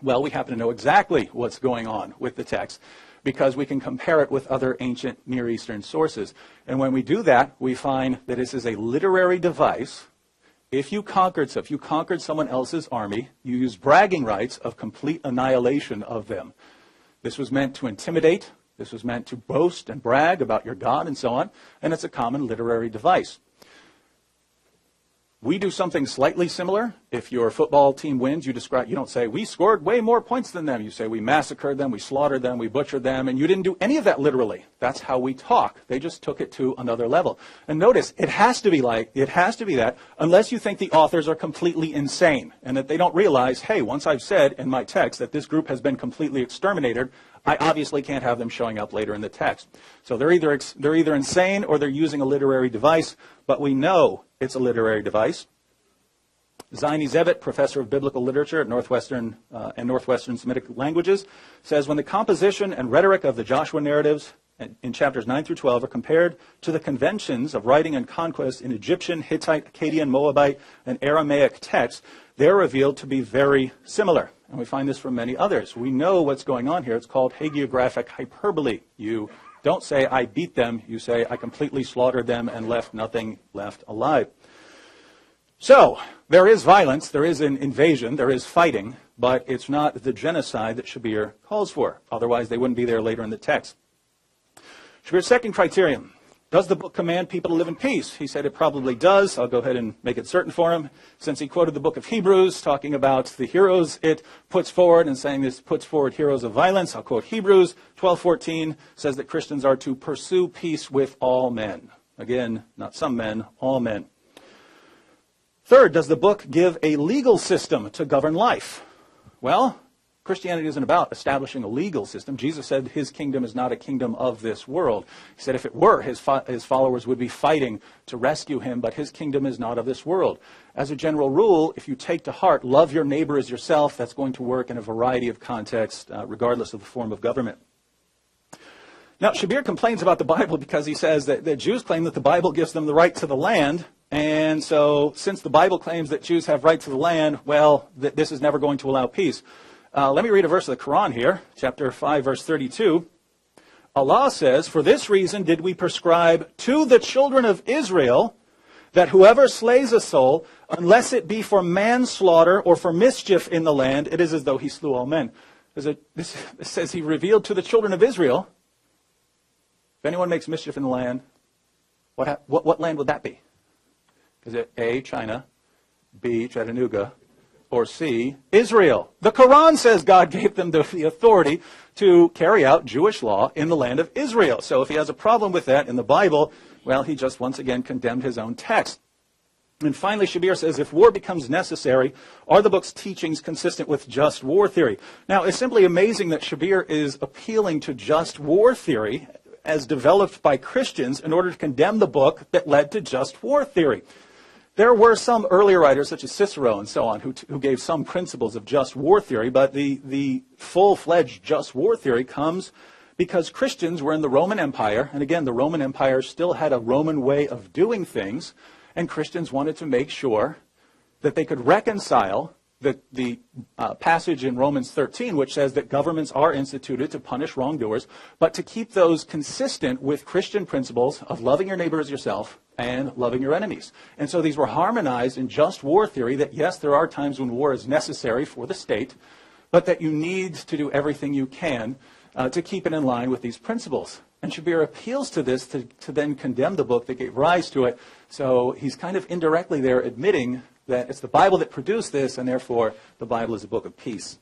Well, we happen to know exactly what's going on with the text because we can compare it with other ancient Near Eastern sources. And when we do that, we find that this is a literary device. If you conquered someone else's army, you use bragging rights of complete annihilation of them. This was meant to intimidate. This was meant to boast and brag about your God and so on. And it's a common literary device. We do something slightly similar. If your football team wins, you don't say, we scored way more points than them. You say, we massacred them, we slaughtered them, we butchered them, and you didn't do any of that literally. That's how we talk. They just took it to another level. And notice, it has to be that, unless you think the authors are completely insane, and that they don't realize, hey, once I've said in my text that this group has been completely exterminated, I obviously can't have them showing up later in the text. So they're either insane or they're using a literary device, but we know it's a literary device. Zaini Zevit, professor of biblical literature at Northwestern and Northwestern Semitic languages, says when the composition and rhetoric of the Joshua narratives in chapters 9 through 12 are compared to the conventions of writing and conquest in Egyptian, Hittite, Akkadian, Moabite, and Aramaic texts, they're revealed to be very similar. And we find this from many others. We know what's going on here. It's called hagiographic hyperbole. You don't say, I beat them. You say, I completely slaughtered them and left nothing left alive. So, there is violence, there is an invasion, there is fighting, but it's not the genocide that Shabir calls for. Otherwise, they wouldn't be there later in the text. Shabir's second criterion. Does the book command people to live in peace? He said it probably does. I'll go ahead and make it certain for him. Since he quoted the book of Hebrews, talking about the heroes it puts forward and saying this puts forward heroes of violence, I'll quote Hebrews 12:14, says that Christians are to pursue peace with all men. Again, not some men, all men. Third, does the book give a legal system to govern life? Well, Christianity isn't about establishing a legal system. Jesus said his kingdom is not a kingdom of this world. He said if it were, his followers would be fighting to rescue him, but his kingdom is not of this world. As a general rule, if you take to heart, love your neighbor as yourself, that's going to work in a variety of contexts, regardless of the form of government. Now, Shabir complains about the Bible because he says that Jews claim that the Bible gives them the right to the land, and so since the Bible claims that Jews have right to the land, well, this is never going to allow peace. Let me read a verse of the Quran here, chapter 5, verse 32. Allah says, for this reason did we prescribe to the children of Israel that whoever slays a soul, unless it be for manslaughter or for mischief in the land, it is as though he slew all men. This says he revealed to the children of Israel, if anyone makes mischief in the land, what land would that be? Is it A, China, B, Chattanooga, or C, Israel? The Quran says God gave them the authority to carry out Jewish law in the land of Israel. So if he has a problem with that in the Bible, well, he just once again condemned his own text. And finally, Shabir says, if war becomes necessary, are the book's teachings consistent with just war theory? Now, it's simply amazing that Shabir is appealing to just war theory as developed by Christians in order to condemn the book that led to just war theory. There were some earlier writers, such as Cicero and so on, who gave some principles of just war theory, but the full-fledged just war theory comes because Christians were in the Roman Empire, and again, the Roman Empire still had a Roman way of doing things, and Christians wanted to make sure that they could reconcile the passage in Romans 13, which says that governments are instituted to punish wrongdoers, but to keep those consistent with Christian principles of loving your neighbor as yourself and loving your enemies. And so these were harmonized in just war theory that, yes, there are times when war is necessary for the state, but that you need to do everything you can to keep it in line with these principles. And Shabir appeals to this to then condemn the book that gave rise to it. So he's kind of indirectly there admitting that it's the Bible that produced this, and therefore the Bible is a book of peace.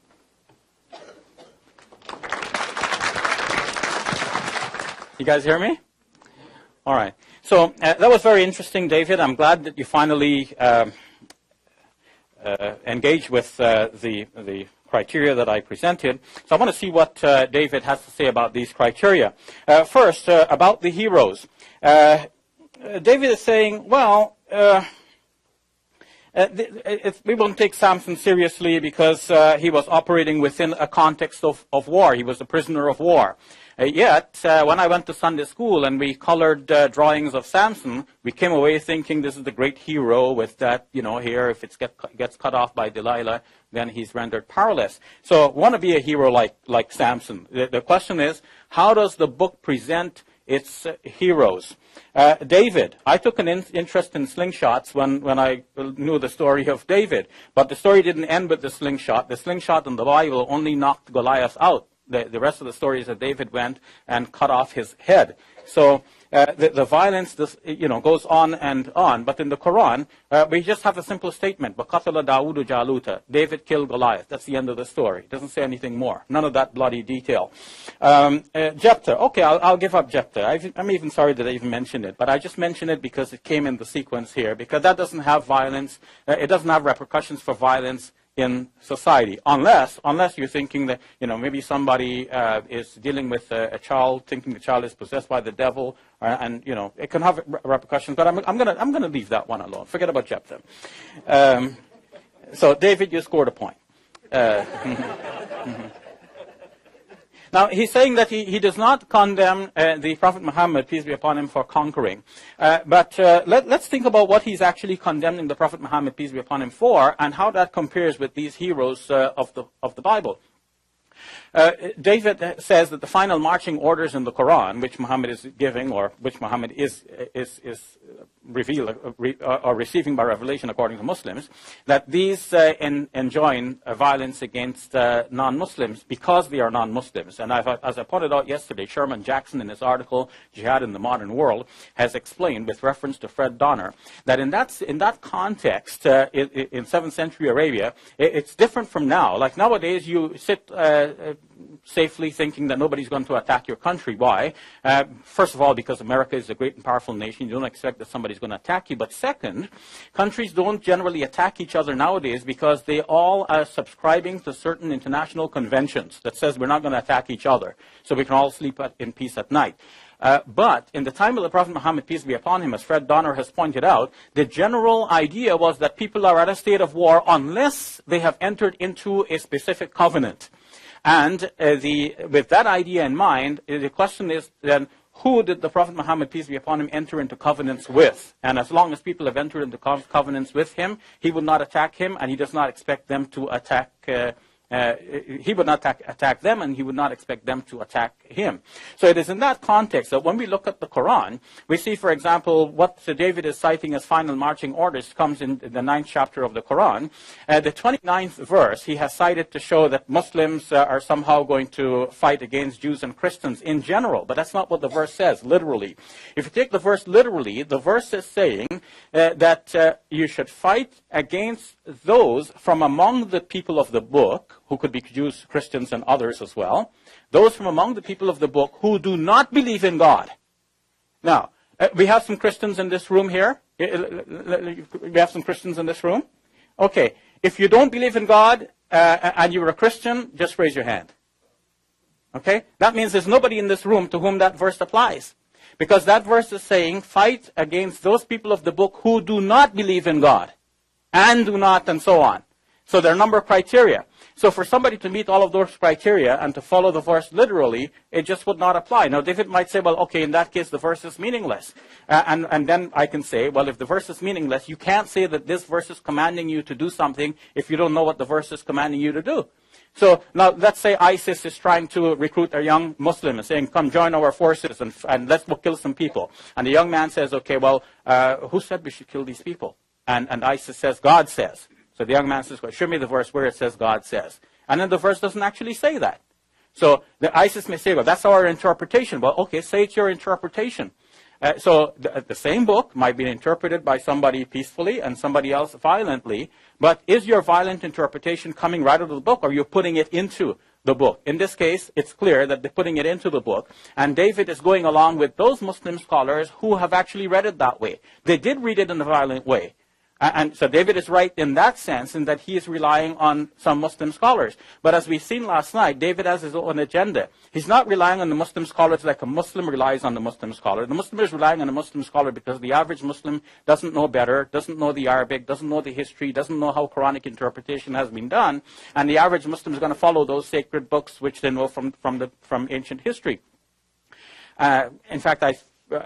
You guys hear me? All right. So that was very interesting, David. I'm glad that you finally engaged with the criteria that I presented. So I want to see what David has to say about these criteria. First, about the heroes. David is saying, well, we won't take Samson seriously because he was operating within a context of war. He was a prisoner of war. Yet, when I went to Sunday school and we colored drawings of Samson, we came away thinking this is the great hero with that, here, if it gets cut off by Delilah, then he's rendered powerless. So, want to be a hero like Samson. The question is, how does the book present its heroes? David, I took an interest in slingshots when I knew the story of David. But the story didn't end with the slingshot. The slingshot in the Bible only knocked Goliath out. The rest of the story is that David went and cut off his head. So the violence goes on and on. But in the Quran, we just have a simple statement. وَقَتَلَ دَاوُدُ جَالُوتَ. David killed Goliath. That's the end of the story. It doesn't say anything more. None of that bloody detail. Jephthah. Okay, I'll give up Jephthah. I'm even sorry that I even mentioned it. But I just mentioned it because it came in the sequence here. Because that doesn't have violence. It doesn't have repercussions for violence in society, unless you're thinking that maybe somebody is dealing with a child, thinking the child is possessed by the devil, and it can have repercussions. But I'm gonna leave that one alone. Forget about Jephthah. So, David, you scored a point. Now, he's saying that he does not condemn the Prophet Muhammad, peace be upon him, for conquering. But let's think about what he's actually condemning the Prophet Muhammad, peace be upon him, for, and how that compares with these heroes of the Bible. David says that the final marching orders in the Quran, which Muhammad is giving, or which Muhammad is revealed or receiving by revelation according to Muslims, that these enjoin violence against non-Muslims because they are non-Muslims. And as I pointed out yesterday, Sherman Jackson in his article, Jihad in the Modern World, has explained with reference to Fred Donner that in that context, in 7th century Arabia, it's different from now. Like nowadays, you sit safely thinking that nobody's going to attack your country. Why? First of all, because America is a great and powerful nation. You don't expect that somebody's going to attack you. But second, countries don't generally attack each other nowadays because they all are subscribing to certain international conventions that says we're not going to attack each other, so we can all sleep in peace at night. But in the time of the Prophet Muhammad, peace be upon him, as Fred Donner has pointed out, the general idea was that people are at a state of war unless they have entered into a specific covenant. And with that idea in mind, the question is then, who did the Prophet Muhammad, peace be upon him, enter into covenants with? And as long as people have entered into covenants with him, he would not attack him, and he does not expect them to attack he would not attack them, and he would not expect them to attack him. So it is in that context that when we look at the Quran, we see, for example, what David is citing as final marching orders comes in the 9th chapter of the Quran. The 29th verse, he has cited to show that Muslims are somehow going to fight against Jews and Christians in general, but that's not what the verse says, literally. If you take the verse literally, the verse is saying that you should fight against those from among the people of the book, who could be Jews, Christians, and others as well, those from among the people of the book who do not believe in God. Now, we have some Christians in this room here. We have some Christians in this room. Okay, if you don't believe in God and you're a Christian, just raise your hand. Okay, that means there's nobody in this room to whom that verse applies. Because that verse is saying, fight against those people of the book who do not believe in God, and do not, and so on. So there are a number of criteria. So for somebody to meet all of those criteria and to follow the verse literally, it just would not apply. Now, David might say, well, okay, in that case, the verse is meaningless. And then I can say, well, if the verse is meaningless, you can't say that this verse is commanding you to do something if you don't know what the verse is commanding you to do. So now let's say ISIS is trying to recruit a young Muslim and saying, come join our forces and let's go kill some people. And the young man says, okay, well, who said we should kill these people? And ISIS says, God says. So the young man says, well, show me the verse where it says God says. And then the verse doesn't actually say that. So the ISIS may say, well, that's our interpretation. Well, okay, say it's your interpretation. So the same book might be interpreted by somebody peacefully and somebody else violently, but is your violent interpretation coming right out of the book, or are you putting it into the book? In this case, it's clear that they're putting it into the book, and David is going along with those Muslim scholars who have actually read it that way. They did read it in a violent way. And so David is right in that sense, in that he is relying on some Muslim scholars. But as we've seen last night, David has his own agenda. He's not relying on the Muslim scholars like a Muslim relies on the Muslim scholar. The Muslim is relying on the Muslim scholar because the average Muslim doesn't know better, doesn't know the Arabic, doesn't know the history, doesn't know how Quranic interpretation has been done. And the average Muslim is going to follow those sacred books which they know from ancient history. In fact,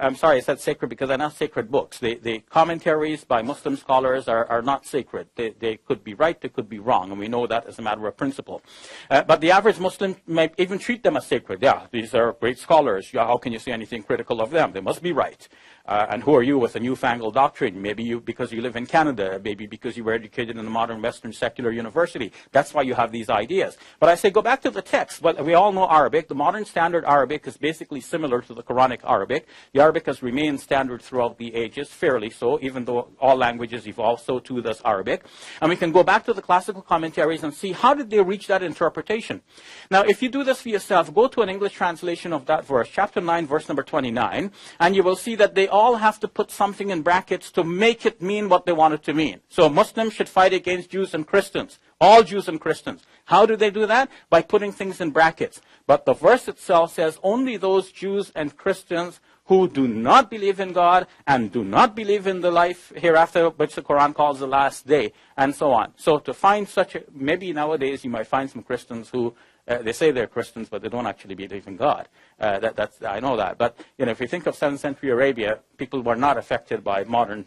I'm sorry, I said sacred because they're not sacred books. The commentaries by Muslim scholars are not sacred. They could be right, they could be wrong, and we know that as a matter of principle. But the average Muslim may even treat them as sacred. Yeah, these are great scholars. Yeah, how can you say anything critical of them? They must be right. And who are you with a newfangled doctrine? Maybe you because you live in Canada, maybe because you were educated in a modern Western secular university. That's why you have these ideas. But I say go back to the text. Well, we all know Arabic. The modern standard Arabic is basically similar to the Quranic Arabic. The Arabic has remained standard throughout the ages, fairly so, even though all languages evolve, so too does Arabic. And we can go back to the classical commentaries and see how did they reach that interpretation. Now, if you do this for yourself, go to an English translation of that verse, chapter 9, verse number 29, and you will see that they all have to put something in brackets to make it mean what they want it to mean. So Muslims should fight against Jews and Christians, all Jews and Christians. How do they do that? By putting things in brackets. But the verse itself says only those Jews and Christians who do not believe in God and do not believe in the life hereafter, which the Quran calls the last day, and so on. So to find maybe nowadays you might find some Christians who, they say they're Christians, but they don't actually believe in God. I know that. But if you think of 7th century Arabia, people were not affected by modern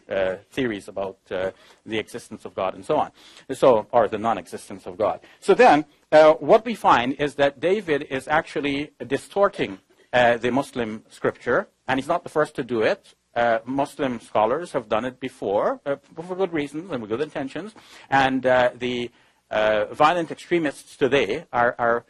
theories about the existence of God and so on, or the non-existence of God. So then, what we find is that David is actually distorting the Muslim scripture, and he's not the first to do it. Muslim scholars have done it before, for good reasons and with good intentions, and the violent extremists today are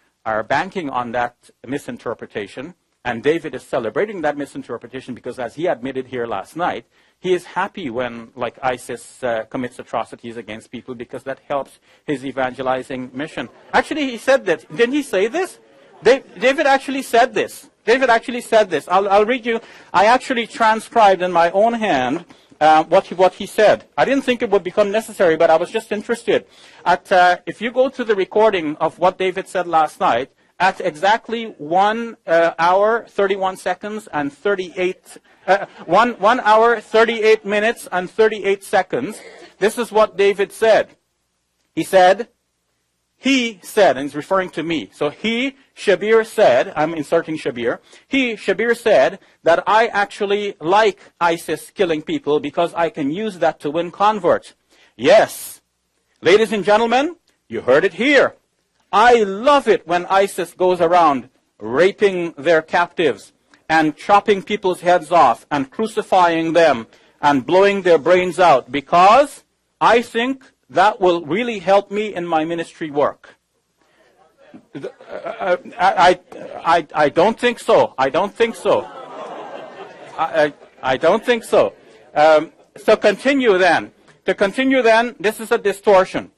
banking on that misinterpretation, and David is celebrating that misinterpretation because, as he admitted here last night, he is happy when, like ISIS, commits atrocities against people because that helps his evangelizing mission. Actually, he said that. Didn't he say this? David actually said this. David actually said this. I'll read you. I actually transcribed in my own hand what he said. I didn't think it would become necessary, but I was just interested. If you go to the recording of what David said last night, at exactly 1 hour, 31 seconds, and 1 hour, 38 minutes, and 38 seconds, this is what David said. He said, and he's referring to me. So Shabir said, I'm inserting Shabir. Shabir said that I actually like ISIS killing people because I can use that to win converts. Yes, ladies and gentlemen, you heard it here. I love it when ISIS goes around raping their captives and chopping people's heads off and crucifying them and blowing their brains out because I think that will really help me in my ministry work. I don't think so. I don't think so. I don't think so. So continue then. To continue then, this is a distortion.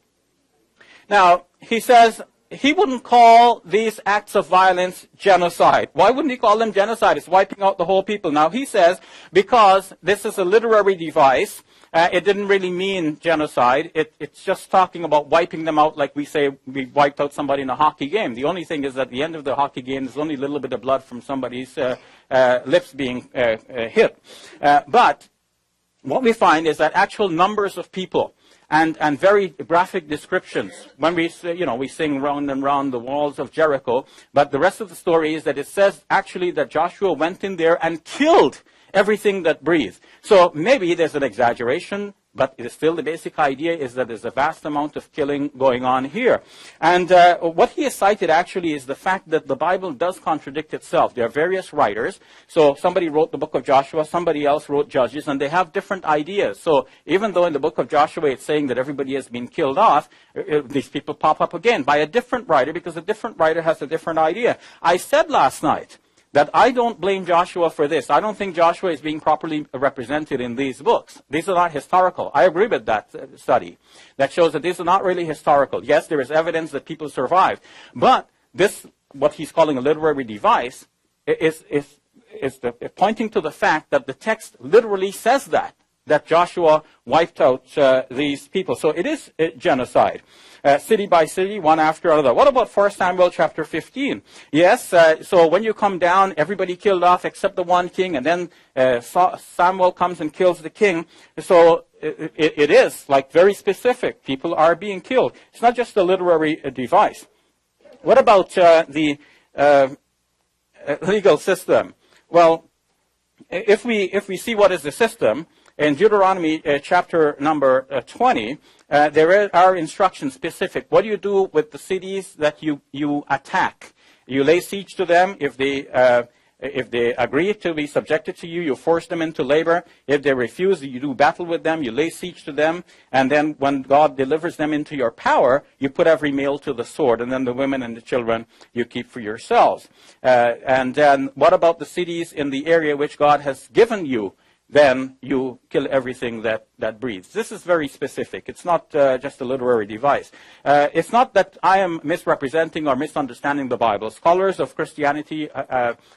Now, he says he wouldn't call these acts of violence genocide. Why wouldn't he call them genocide? It's wiping out the whole people. Now, he says because this is a literary device, it didn't really mean genocide. It's just talking about wiping them out like we say we wiped out somebody in a hockey game. The only thing is at the end of the hockey game, there's only a little bit of blood from somebody's lips being hit. But what we find is that actual numbers of people and very graphic descriptions. When we say, we sing round and round the walls of Jericho, but the rest of the story is that it says actually that Joshua went in there and killed everything that breathed. So maybe there's an exaggeration, but it is still the basic idea is that there's a vast amount of killing going on here. And what he has cited actually is the fact that the Bible does contradict itself. There are various writers. So somebody wrote the book of Joshua, somebody else wrote Judges, and they have different ideas. So even though in the book of Joshua it's saying that everybody has been killed off, these people pop up again by a different writer because a different writer has a different idea. I said last night that I don't blame Joshua for this. I don't think Joshua is being properly represented in these books. These are not historical. I agree with that study. That shows that these are not really historical. Yes, there is evidence that people survived. But this, what he's calling a literary device, is pointing to the fact that the text literally says that Joshua wiped out these people. So it is genocide. City by city, one after another. What about 1 Samuel chapter 15? Yes, so when you come down, everybody killed off except the one king, and then Samuel comes and kills the king. So it is like very specific. People are being killed. It's not just a literary device. What about the legal system? Well, if we see what is the system, in Deuteronomy chapter number 20, there are instructions specific. What do you do with the cities that you attack? You lay siege to them. If they agree to be subjected to you, you force them into labor. If they refuse, you do battle with them. You lay siege to them. And then when God delivers them into your power, you put every male to the sword. And then the women and the children you keep for yourselves. And then what about the cities in the area which God has given you? Then you kill everything that breathes. This is very specific. It's not just a literary device. It's not that I am misrepresenting or misunderstanding the Bible. Scholars of Christianity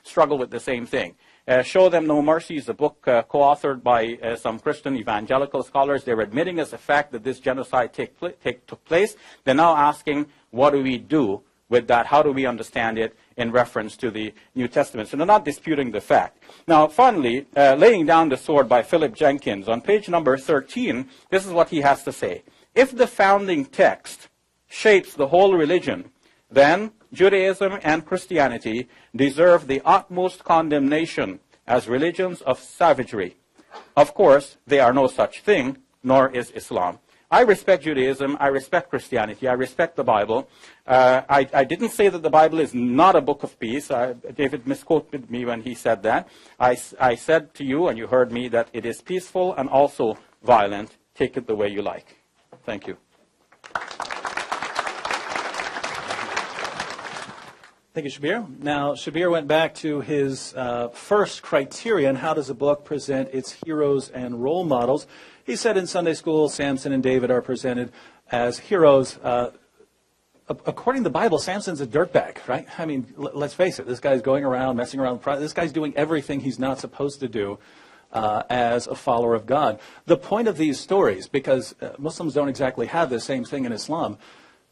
struggle with the same thing. Show Them No Mercy is a book co-authored by some Christian evangelical scholars. They're admitting as a fact that this genocide took place. They're now asking, what do we do with that? How do we understand it in reference to the New Testament. So they're not disputing the fact. Now, finally, Laying Down the Sword by Philip Jenkins. On page number 13, this is what he has to say. If the founding text shapes the whole religion, then Judaism and Christianity deserve the utmost condemnation as religions of savagery. Of course, they are no such thing, nor is Islam. I respect Judaism, I respect Christianity, I respect the Bible. I didn't say that the Bible is not a book of peace. David misquoted me when he said that. I said to you, and you heard me, that it is peaceful and also violent. Take it the way you like. Thank you.
Thank you, Shabir. Now, Shabir went back to his first criterion. How does a book present its heroes and role models? He said in Sunday school, Samson and David are presented as heroes. According to the Bible, Samson's a dirtbag, right? I mean, let's face it. This guy's going around, messing around. This guy's doing everything he's not supposed to do as a follower of God. The point of these stories, because Muslims don't exactly have the same thing in Islam,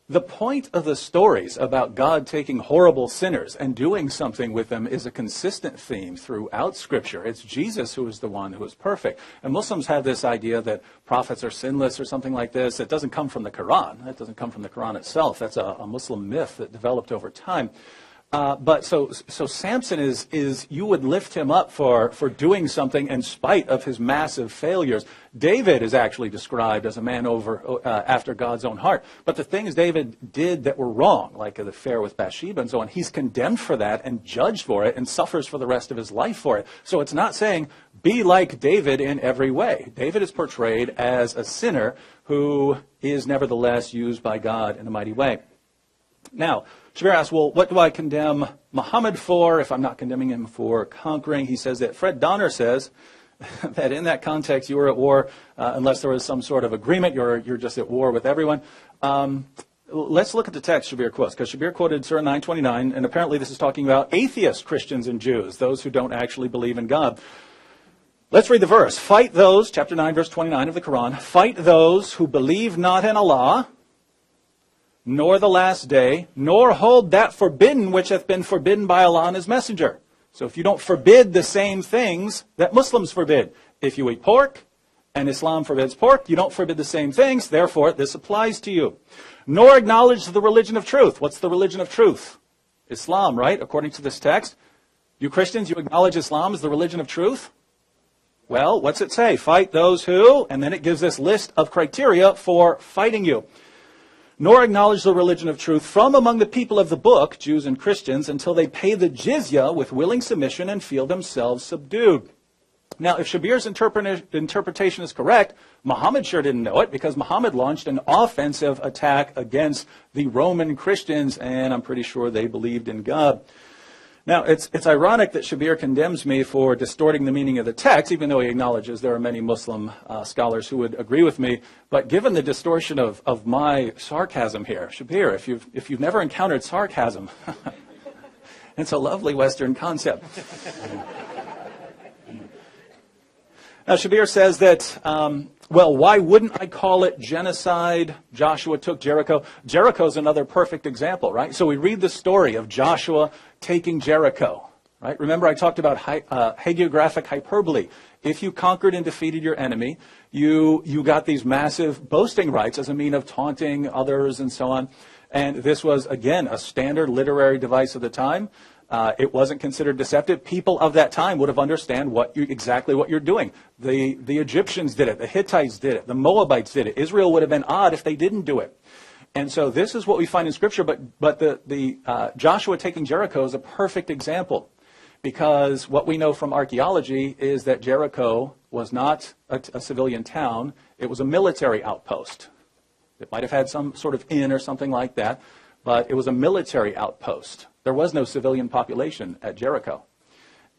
the point of the stories about God taking horrible sinners and doing something with them is a consistent theme throughout Scripture. It's Jesus who is the one who is perfect. And Muslims have this idea that prophets are sinless or something like this. It doesn't come from the Quran. That doesn't come from the Quran itself. That's a Muslim myth that developed over time. But so Samson is you would lift him up for doing something in spite of his massive failures. David is actually described as a man after God's own heart. But the things David did that were wrong, like the affair with Bathsheba and so on, he's condemned for that and judged for it and suffers for the rest of his life for it. So it's not saying be like David in every way. David is portrayed as a sinner who is nevertheless used by God in a mighty way. Now, Shabir asks, well, what do I condemn Muhammad for if I'm not condemning him for conquering? He says that Fred Donner says that in that context you were at war unless there was some sort of agreement. You're just at war with everyone. Let's look at the text Shabir quotes, because Shabir quoted Surah 929, and apparently this is talking about atheist Christians and Jews, those who don't actually believe in God. Let's read the verse. Fight those, chapter 9, verse 29 of the Quran, fight those who believe not in Allah, nor the last day, nor hold that forbidden which hath been forbidden by Allah and his messenger. So if you don't forbid the same things that Muslims forbid, if you eat pork and Islam forbids pork, you don't forbid the same things, therefore this applies to you. Nor acknowledge the religion of truth. What's the religion of truth? Islam, right? According to this text. You Christians, you acknowledge Islam as the religion of truth? Well, what's it say? Fight those who, and then it gives this list of criteria for fighting you. Nor acknowledge the religion of truth from among the people of the book, Jews and Christians, until they pay the jizya with willing submission and feel themselves subdued. Now, if Shabir's interpretation is correct, Muhammad sure didn't know it, because Muhammad launched an offensive attack against the Roman Christians, and I'm pretty sure they believed in God. Now, it's ironic that Shabir condemns me for distorting the meaning of the text, even though he acknowledges there are many Muslim scholars who would agree with me. But given the distortion of my sarcasm here, Shabir, if you've never encountered sarcasm, it's a lovely Western concept. Now, Shabir says that, well, why wouldn't I call it genocide? Joshua took Jericho. Jericho's another perfect example, right? So we read the story of Joshua taking Jericho, right? Remember, I talked about hagiographic hyperbole. If you conquered and defeated your enemy, you got these massive boasting rights as a mean of taunting others and so on. And this was, again, a standard literary device of the time. It wasn't considered deceptive. People of that time would have understand exactly what you're doing. The Egyptians did it. The Hittites did it. The Moabites did it. Israel would have been odd if they didn't do it. And so this is what we find in Scripture. But the Joshua taking Jericho is a perfect example, because what we know from archaeology is that Jericho was not a civilian town. It was a military outpost. It might have had some sort of inn or something like that, but it was a military outpost. There was no civilian population at Jericho.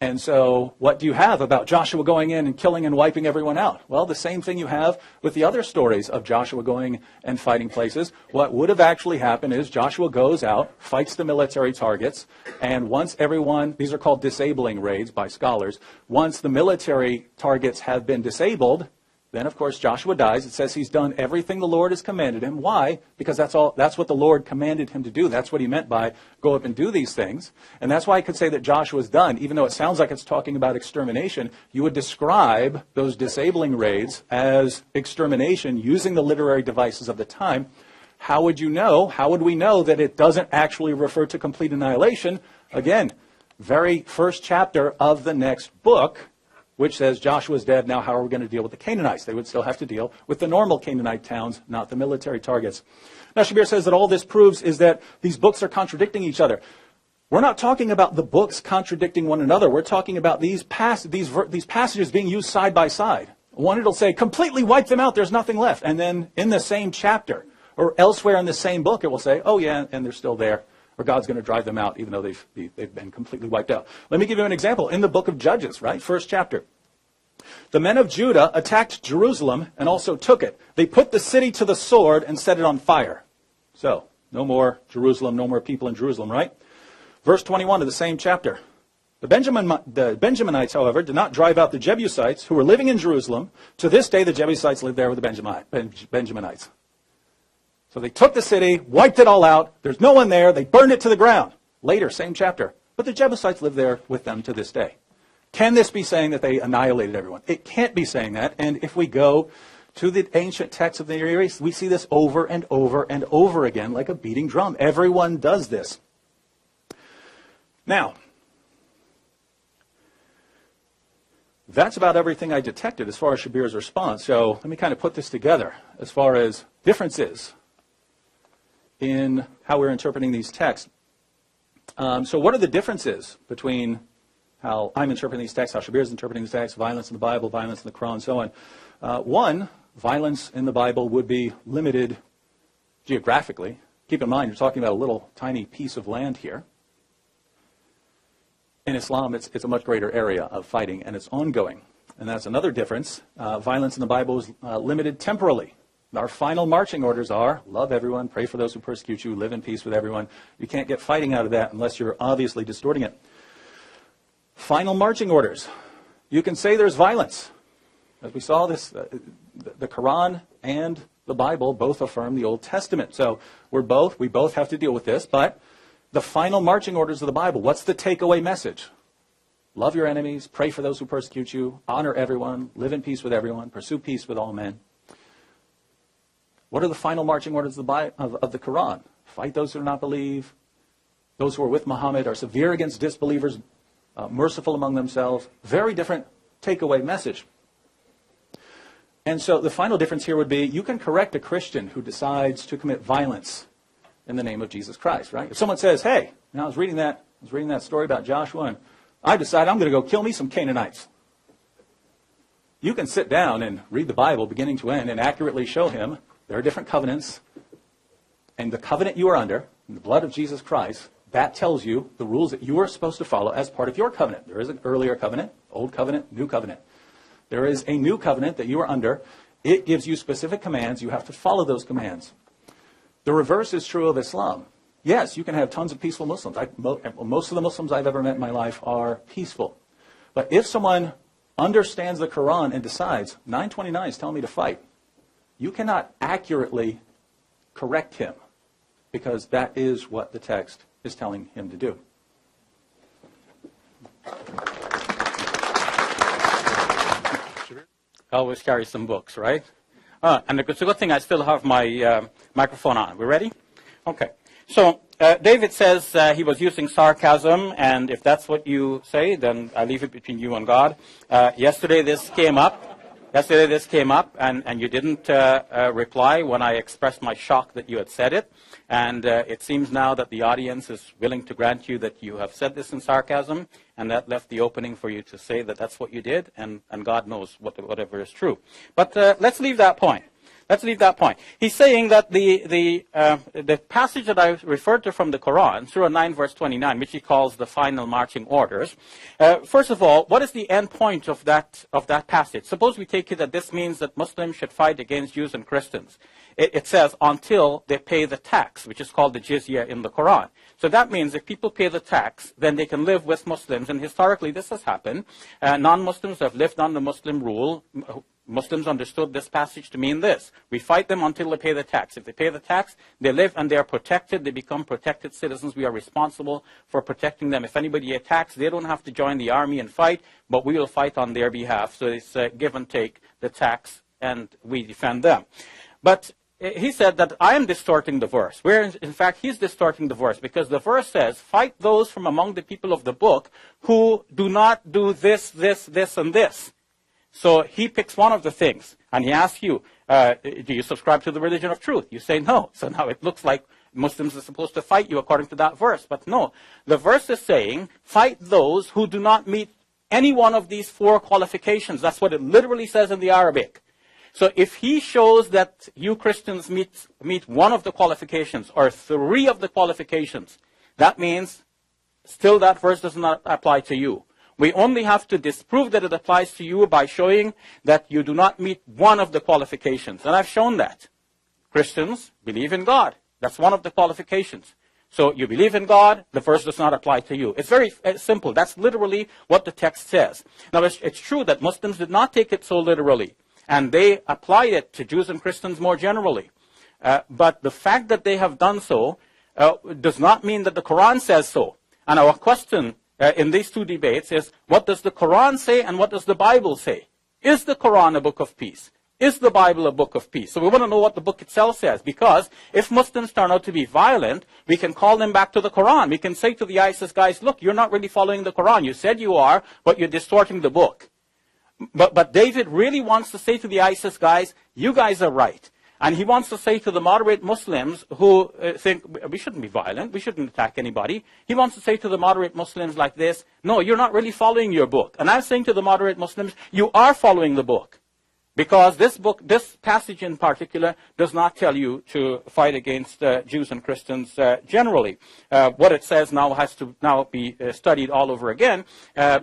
And so what do you have about Joshua going in and killing and wiping everyone out? Well, the same thing you have with the other stories of Joshua going and fighting places. What would have actually happened is Joshua goes out, fights the military targets, and once everyone, these are called disabling raids by scholars, once the military targets have been disabled, Then, of course, Joshua dies. It says he's done everything the Lord has commanded him. Why? Because that's what the Lord commanded him to do. That's what he meant by go up and do these things. And that's why I could say that Joshua's done. Even though it sounds like it's talking about extermination, you would describe those disabling raids as extermination using the literary devices of the time. How would you know? How would we know that it doesn't actually refer to complete annihilation? Again, very first chapter of the next book, which says Joshua's dead, now how are we going to deal with the Canaanites? They would still have to deal with the normal Canaanite towns, not the military targets. Now, Shabir says that all this proves is that these books are contradicting each other. We're not talking about the books contradicting one another. We're talking about these passages being used side by side. One, it'll say, completely wipe them out, there's nothing left. And then in the same chapter, or elsewhere in the same book, it will say, oh yeah, and they're still there. Or God's going to drive them out, even though they've been completely wiped out. Let me give you an example. In the book of Judges, right? First chapter. The men of Judah attacked Jerusalem and also took it. They put the city to the sword and set it on fire. So, no more Jerusalem, no more people in Jerusalem, right? Verse 21 of the same chapter. The Benjaminites, however, did not drive out the Jebusites who were living in Jerusalem. To this day, the Jebusites live there with the Benjaminites. So they took the city, wiped it all out. There's no one there. They burned it to the ground. Later, same chapter. But the Jebusites live there with them to this day. Can this be saying that they annihilated everyone? It can't be saying that. And if we go to the ancient texts of the Near East, we see this over and over and over again like a beating drum. Everyone does this. Now, that's about everything I detected as far as Shabir's response. So let me kind of put this together as far as differences in how we're interpreting these texts. So what are the differences between how I'm interpreting these texts, how Shabir is interpreting these texts, violence in the Bible, violence in the Quran, and so on? One, violence in the Bible would be limited geographically. Keep in mind, you're talking about a little tiny piece of land here. In Islam, it's a much greater area of fighting, and it's ongoing. And that's another difference. Violence in the Bible is limited temporally. Our final marching orders are, love everyone, pray for those who persecute you, live in peace with everyone. You can't get fighting out of that unless you're obviously distorting it. Final marching orders. You can say there's violence. As we saw, the Quran and the Bible both affirm the Old Testament. So we both have to deal with this, but the final marching orders of the Bible, what's the takeaway message? Love your enemies, pray for those who persecute you, honor everyone, live in peace with everyone, pursue peace with all men. What are the final marching orders of the Quran? Fight those who do not believe. Those who are with Muhammad are severe against disbelievers, merciful among themselves. Very different takeaway message. And so the final difference here would be you can correct a Christian who decides to commit violence in the name of Jesus Christ, right? If someone says, hey, now I was reading that story about Joshua, and I decided I'm going to go kill me some Canaanites. You can sit down and read the Bible beginning to end and accurately show him there are different covenants, and the covenant you are under, the blood of Jesus Christ, that tells you the rules that you are supposed to follow as part of your covenant. There is an earlier covenant, old covenant, new covenant. There is a new covenant that you are under. It gives you specific commands. You have to follow those commands. The reverse is true of Islam. Yes, you can have tons of peaceful Muslims. Most of the Muslims I've ever met in my life are peaceful. But if someone understands the Quran and decides, 929 is telling me to fight, you cannot accurately correct him because that is what the text is telling him to do.
I always carry some books, right? And it's a good thing I still have my microphone on. We ready? Okay. So David says he was using sarcasm, and if that's what you say, then I leave it between you and God. Yesterday this came up, and you didn't reply when I expressed my shock that you had said it. And it seems now that the audience is willing to grant you that you have said this in sarcasm, and that left the opening for you to say that that's what you did, and God knows whatever is true. But let's leave that point. Let's leave that point. He's saying that the passage that I referred to from the Quran, Surah 9, verse 29, which he calls the final marching orders. First of all, what is the end point of that passage? Suppose we take it that this means that Muslims should fight against Jews and Christians. It says until they pay the tax, which is called the jizya in the Quran. So that means if people pay the tax, then they can live with Muslims. And historically, this has happened. Non-Muslims have lived under Muslim rule. Muslims understood this passage to mean this. We fight them until they pay the tax. If they pay the tax, they live and they are protected. They become protected citizens. We are responsible for protecting them. If anybody attacks, they don't have to join the army and fight, but we will fight on their behalf. So it's give and take the tax, and we defend them. But he said that I am distorting the verse, where in fact he's distorting the verse, because the verse says, fight those from among the people of the book who do not do this, this, this, and this. So he picks one of the things, and he asks you, do you subscribe to the religion of truth? You say no. So now it looks like Muslims are supposed to fight you according to that verse. But no, the verse is saying, fight those who do not meet any one of these four qualifications. That's what it literally says in the Arabic. So if he shows that you Christians meet one of the qualifications or three of the qualifications, that means still that verse does not apply to you. We only have to disprove that it applies to you by showing that you do not meet one of the qualifications. And I've shown that. Christians believe in God. That's one of the qualifications. So you believe in God, the verse does not apply to you. It's very simple. That's literally what the text says. Now, it's true that Muslims did not take it so literally, and they applied it to Jews and Christians more generally. But the fact that they have done so does not mean that the Quran says so. And our question in these two debates is, what does the Quran say and what does the Bible say? Is the Quran a book of peace? Is the Bible a book of peace? So we want to know what the book itself says, because if Muslims turn out to be violent, we can call them back to the Quran. We can say to the ISIS guys, look, you're not really following the Quran. You said you are, but you're distorting the book. But David really wants to say to the ISIS guys, you guys are right. And he wants to say to the moderate Muslims who think we shouldn't be violent, we shouldn't attack anybody. He wants to say to the moderate Muslims like this, no, you're not really following your book. And I'm saying to the moderate Muslims, you are following the book. Because this book, this passage in particular, does not tell you to fight against Jews and Christians generally. What it says now has to now be studied all over again,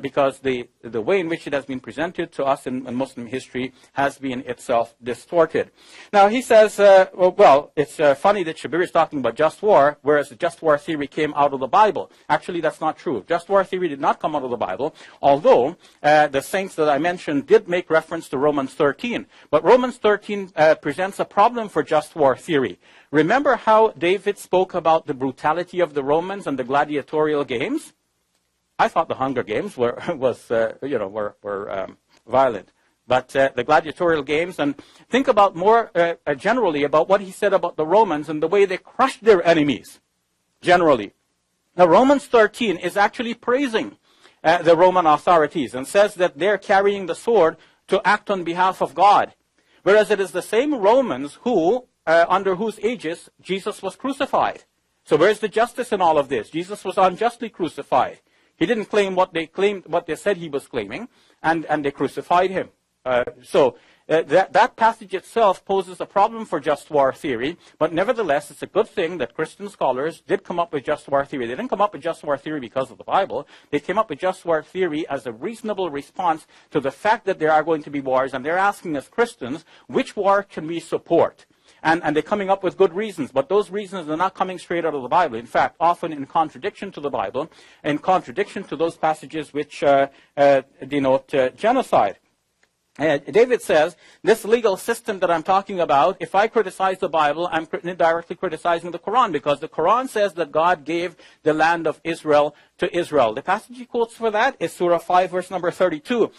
because the way in which it has been presented to us in Muslim history has been itself distorted. Now he says, well, it's funny that Shabir is talking about just war, whereas the just war theory came out of the Bible. Actually, that's not true. Just war theory did not come out of the Bible, although the saints that I mentioned did make reference to Romans 13. But Romans 13 presents a problem for just war theory. Remember how David spoke about the brutality of the Romans and the gladiatorial games? I thought the Hunger Games were violent. But the gladiatorial games, and think about more generally about what he said about the Romans and the way they crushed their enemies, generally. Now, Romans 13 is actually praising the Roman authorities and says that they're carrying the sword to act on behalf of God. Whereas it is the same Romans who, under whose aegis Jesus was crucified. So where's the justice in all of this? Jesus was unjustly crucified. He didn't claim what they said he was claiming, and they crucified him. That passage itself poses a problem for just war theory, but nevertheless, it's a good thing that Christian scholars did come up with just war theory. They didn't come up with just war theory because of the Bible. They came up with just war theory as a reasonable response to the fact that there are going to be wars, and they're asking us Christians, which war can we support? And they're coming up with good reasons, but those reasons are not coming straight out of the Bible. In fact, often in contradiction to the Bible, in contradiction to those passages which denote genocide. David says, this legal system that I'm talking about, if I criticize the Bible, I'm indirectly criticizing the Quran, because the Quran says that God gave the land of Israel to Israel. The passage he quotes for that is Surah 5, verse number 32.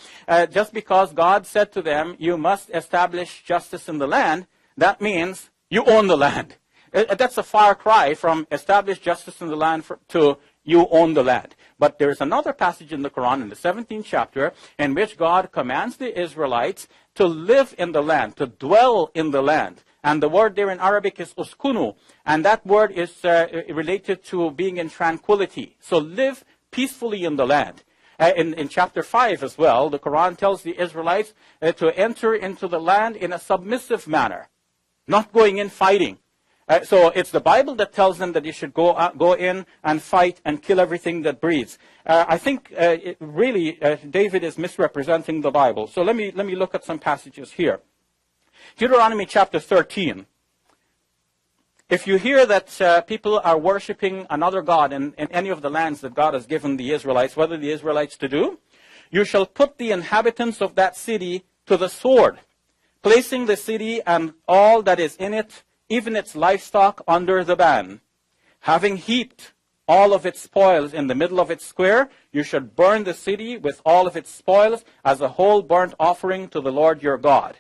Just because God said to them, you must establish justice in the land, that means you own the land. That's a far cry from establish justice in the land to you own the land. But there is another passage in the Quran, in the 17th chapter, in which God commands the Israelites to live in the land, to dwell in the land. And the word there in Arabic is uskunu. And that word is related to being in tranquility. So live peacefully in the land. In chapter 5 as well, the Quran tells the Israelites to enter into the land in a submissive manner, not going in fighting. So it's the Bible that tells them that you should go in and fight and kill everything that breathes. I think David is misrepresenting the Bible. So let me look at some passages here. Deuteronomy chapter 13. If you hear that people are worshiping another god in any of the lands that God has given the Israelites, what are the Israelites to do? You shall put the inhabitants of that city to the sword. placing the city and all that is in it, even its livestock, under the ban. Having heaped all of its spoils in the middle of its square, you should burn the city with all of its spoils as a whole burnt offering to the Lord your God.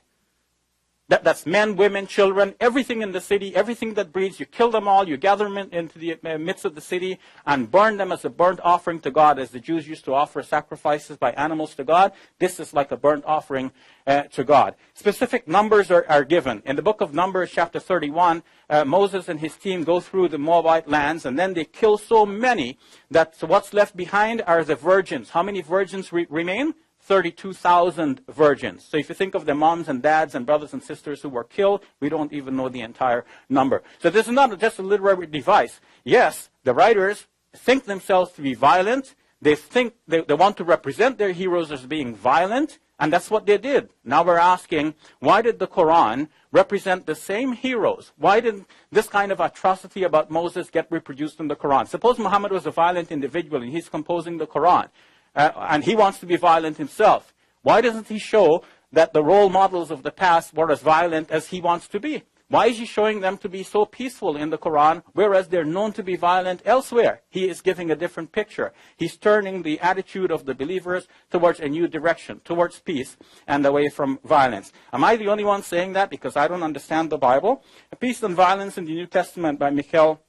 That's men, women, children, everything in the city, everything that breathes. You kill them all, you gather them into the midst of the city and burn them as a burnt offering to God, as the Jews used to offer sacrifices by animals to God. This is like a burnt offering to God. Specific numbers are given. In the book of Numbers, chapter 31, Moses and his team go through the Moabite lands, and then they kill so many that what's left behind are the virgins. How many virgins remain? 32,000 virgins. So if you think of the moms and dads and brothers and sisters who were killed, we don't even know the entire number. So this is not just a literary device. Yes, the writers think themselves to be violent. They think they want to represent their heroes as being violent, and that's what they did. Now we're asking, why did the Quran represent the same heroes? Why did this kind of atrocity about Moses get reproduced in the Quran? Suppose Muhammad was a violent individual and he's composing the Quran. And he wants to be violent himself. Why doesn't he show that the role models of the past were as violent as he wants to be? Why is he showing them to be so peaceful in the Quran, whereas they're known to be violent elsewhere? He is giving a different picture. He's turning the attitude of the believers towards a new direction, towards peace and away from violence. Am I the only one saying that because I don't understand the Bible? Peace and Violence in the New Testament by Michel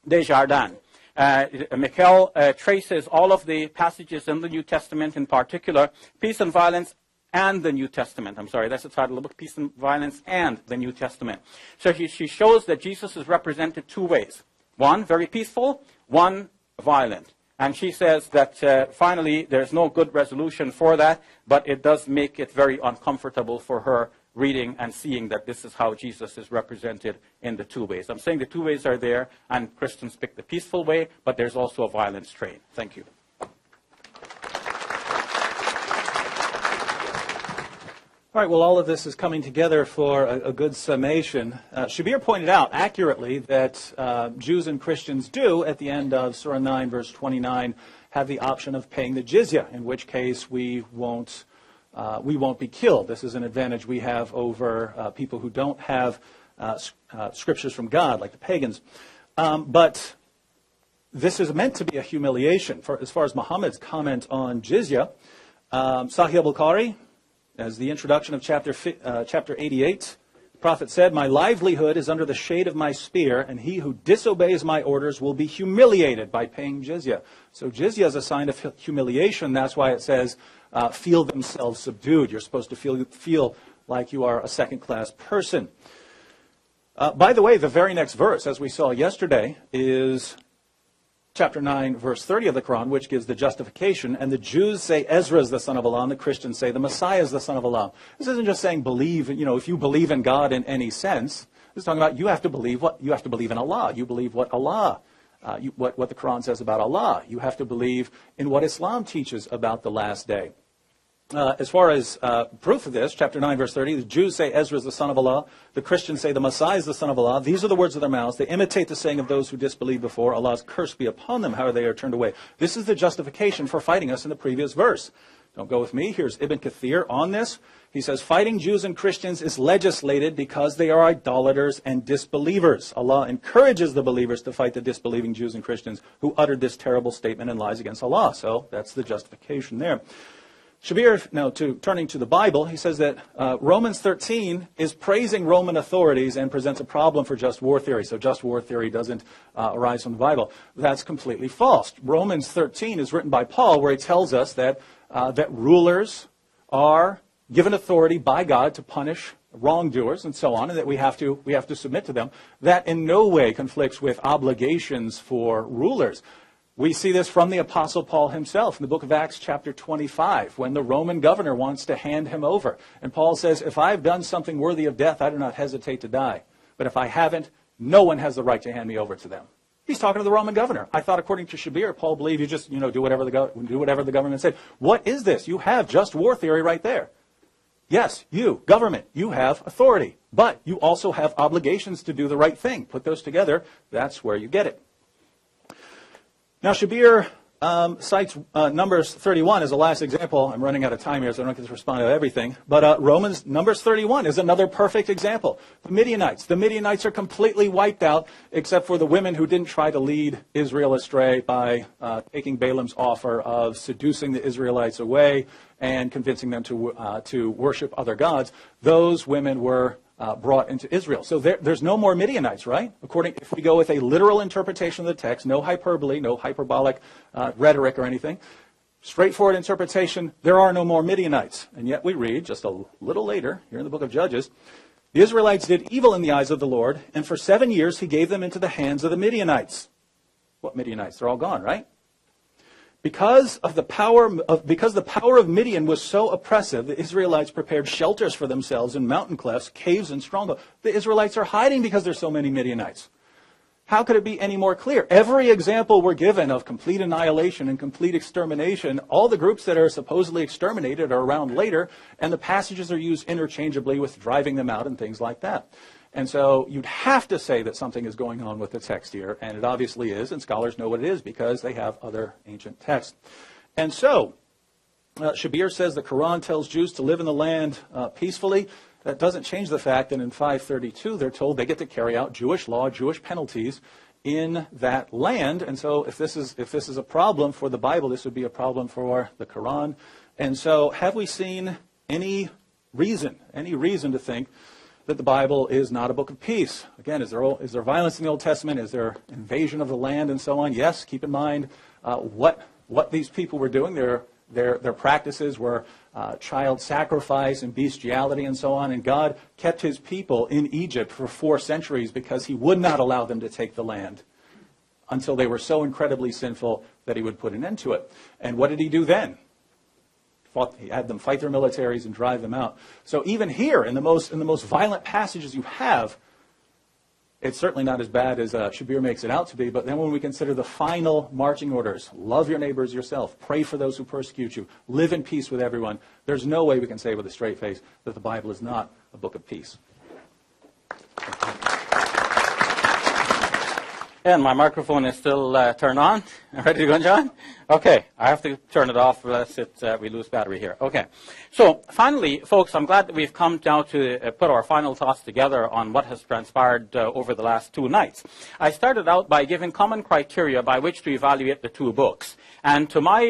Desjardins. Michel traces all of the passages in the New Testament, in particular, Peace and Violence and the New Testament. I'm sorry, that's the title of the book, Peace and Violence and the New Testament. So she shows that Jesus is represented two ways. One, very peaceful, one, violent. And she says that finally there's no good resolution for that, but it does make it very uncomfortable for her reading and seeing that this is how Jesus is represented in the two ways. I'm saying the two ways are there, and Christians pick the peaceful way, but there's also a violent strain. Thank you.
All right, well, all of this is coming together for a good summation. Shabir pointed out accurately that Jews and Christians do, at the end of Surah 9, verse 29, have the option of paying the jizya, in which case we won't be killed. This is an advantage we have over people who don't have scriptures from God, like the pagans. But this is meant to be a humiliation. As far as Muhammad's comment on jizya, Sahih al-Bukhari, as the introduction of chapter 88, the Prophet said, "My livelihood is under the shade of my spear, and he who disobeys my orders will be humiliated by paying jizya." So jizya is a sign of humiliation. That's why it says, feel themselves subdued. You're supposed to feel like you are a second-class person. By the way, the very next verse, as we saw yesterday, is chapter 9, verse 30 of the Quran, which gives the justification. And the Jews say Ezra is the son of Allah, and the Christians say the Messiah is the son of Allah. This isn't just saying believe, if you believe in God in any sense. This is talking about you have to believe in Allah. You believe what Allah, what the Quran says about Allah. You have to believe in what Islam teaches about the last day. As far as proof of this, chapter 9, verse 30, the Jews say Ezra is the son of Allah. The Christians say the Messiah is the son of Allah. These are the words of their mouths. They imitate the saying of those who disbelieved before. Allah's curse be upon them, however they are turned away. This is the justification for fighting us in the previous verse. Don't go with me. Here's Ibn Kathir on this. He says, fighting Jews and Christians is legislated because they are idolaters and disbelievers. Allah encourages the believers to fight the disbelieving Jews and Christians who uttered this terrible statement and lies against Allah. So that's the justification there. Shabir, now turning to the Bible, he says that Romans 13 is praising Roman authorities and presents a problem for just war theory. So just war theory doesn't arise from the Bible. That's completely false. Romans 13 is written by Paul, where he tells us that rulers are given authority by God to punish wrongdoers and so on, and that we have to submit to them. That in no way conflicts with obligations for rulers. We see this from the Apostle Paul himself in the book of Acts chapter 25, when the Roman governor wants to hand him over. And Paul says, if I've done something worthy of death, I do not hesitate to die. But if I haven't, no one has the right to hand me over to them. He's talking to the Roman governor. I thought, according to Shabir, Paul believed you just, do whatever the government said. What is this? You have just war theory right there. Yes, you, government, you have authority. But you also have obligations to do the right thing. Put those together, that's where you get it. Now, Shabir cites Numbers 31 as the last example. I'm running out of time here, so I don't get to respond to everything. But Numbers 31 is another perfect example. The Midianites are completely wiped out, except for the women who didn't try to lead Israel astray by taking Balaam's offer of seducing the Israelites away and convincing them to worship other gods. Those women were brought into Israel. So there's no more Midianites, right? If we go with a literal interpretation of the text, no hyperbole, no hyperbolic rhetoric or anything, straightforward interpretation, there are no more Midianites. And yet we read, just a little later, here in the book of Judges, the Israelites did evil in the eyes of the Lord, and for 7 years he gave them into the hands of the Midianites. What Midianites? They're all gone, right? Because the power of Midian was so oppressive, the Israelites prepared shelters for themselves in mountain clefts, caves, and strongholds. The Israelites are hiding because there's so many Midianites. How could it be any more clear? Every example we're given of complete annihilation and complete extermination, all the groups that are supposedly exterminated are around later, and the passages are used interchangeably with driving them out and things like that. And so you'd have to say that something is going on with the text here, and it obviously is, and scholars know what it is because they have other ancient texts. And so, Shabir says the Quran tells Jews to live in the land peacefully. That doesn't change the fact that in 532 they're told they get to carry out Jewish law, Jewish penalties in that land. And so if this is a problem for the Bible, this would be a problem for the Quran. And so have we seen any reason to think that the Bible is not a book of peace? Again, is there violence in the Old Testament? Is there invasion of the land and so on? Yes, keep in mind what these people were doing. Their practices were child sacrifice and bestiality and so on. And God kept his people in Egypt for 4 centuries because he would not allow them to take the land until they were so incredibly sinful that he would put an end to it. And what did he do then? He had them fight their militaries and drive them out. So even here, in the most violent passages you have, it's certainly not as bad as Shabir makes it out to be. But then when we consider the final marching orders, love your neighbors yourself, pray for those who persecute you, live in peace with everyone, there's no way we can say with a straight face that the Bible is not a book of peace.
And my microphone is still turned on. Ready to go, John? Okay, I have to turn it off lest we lose battery here. Okay, so finally, folks, I'm glad that we've come down to put our final thoughts together on what has transpired over the last 2 nights. I started out by giving common criteria by which to evaluate the 2 books. And to my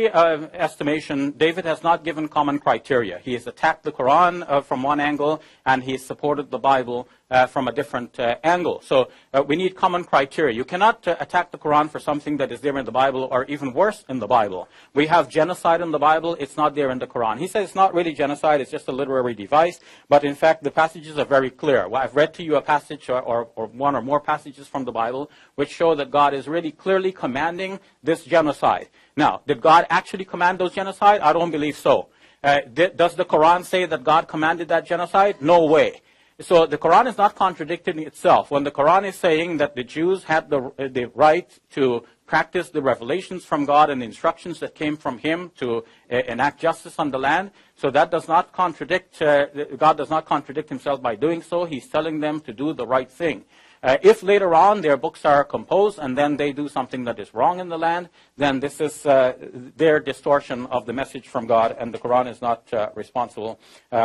estimation, David has not given common criteria. He has attacked the Quran from one angle, and he's supported the Bible from a different angle. So we need common criteria. You cannot attack the Quran for something that is there in the Bible, or even worse, in the Bible. We have genocide in the Bible. It's not there in the Quran. He says it's not really genocide. It's just a literary device. But in fact, the passages are very clear. Well, I've read to you a passage or one or more passages from the Bible which show that God is really clearly commanding this genocide. Now, did God actually command those genocide? I don't believe so. Does the Quran say that God commanded that genocide? No way. So the Quran is not contradicting itself. When the Quran is saying that the Jews had the right to practice the revelations from God and the instructions that came from him to enact justice on the land, so that does not contradict, God does not contradict himself by doing so. He's telling them to do the right thing. If later on their books are composed and then they do something that is wrong in the land, then this is their distortion of the message from God, and the Quran is not responsible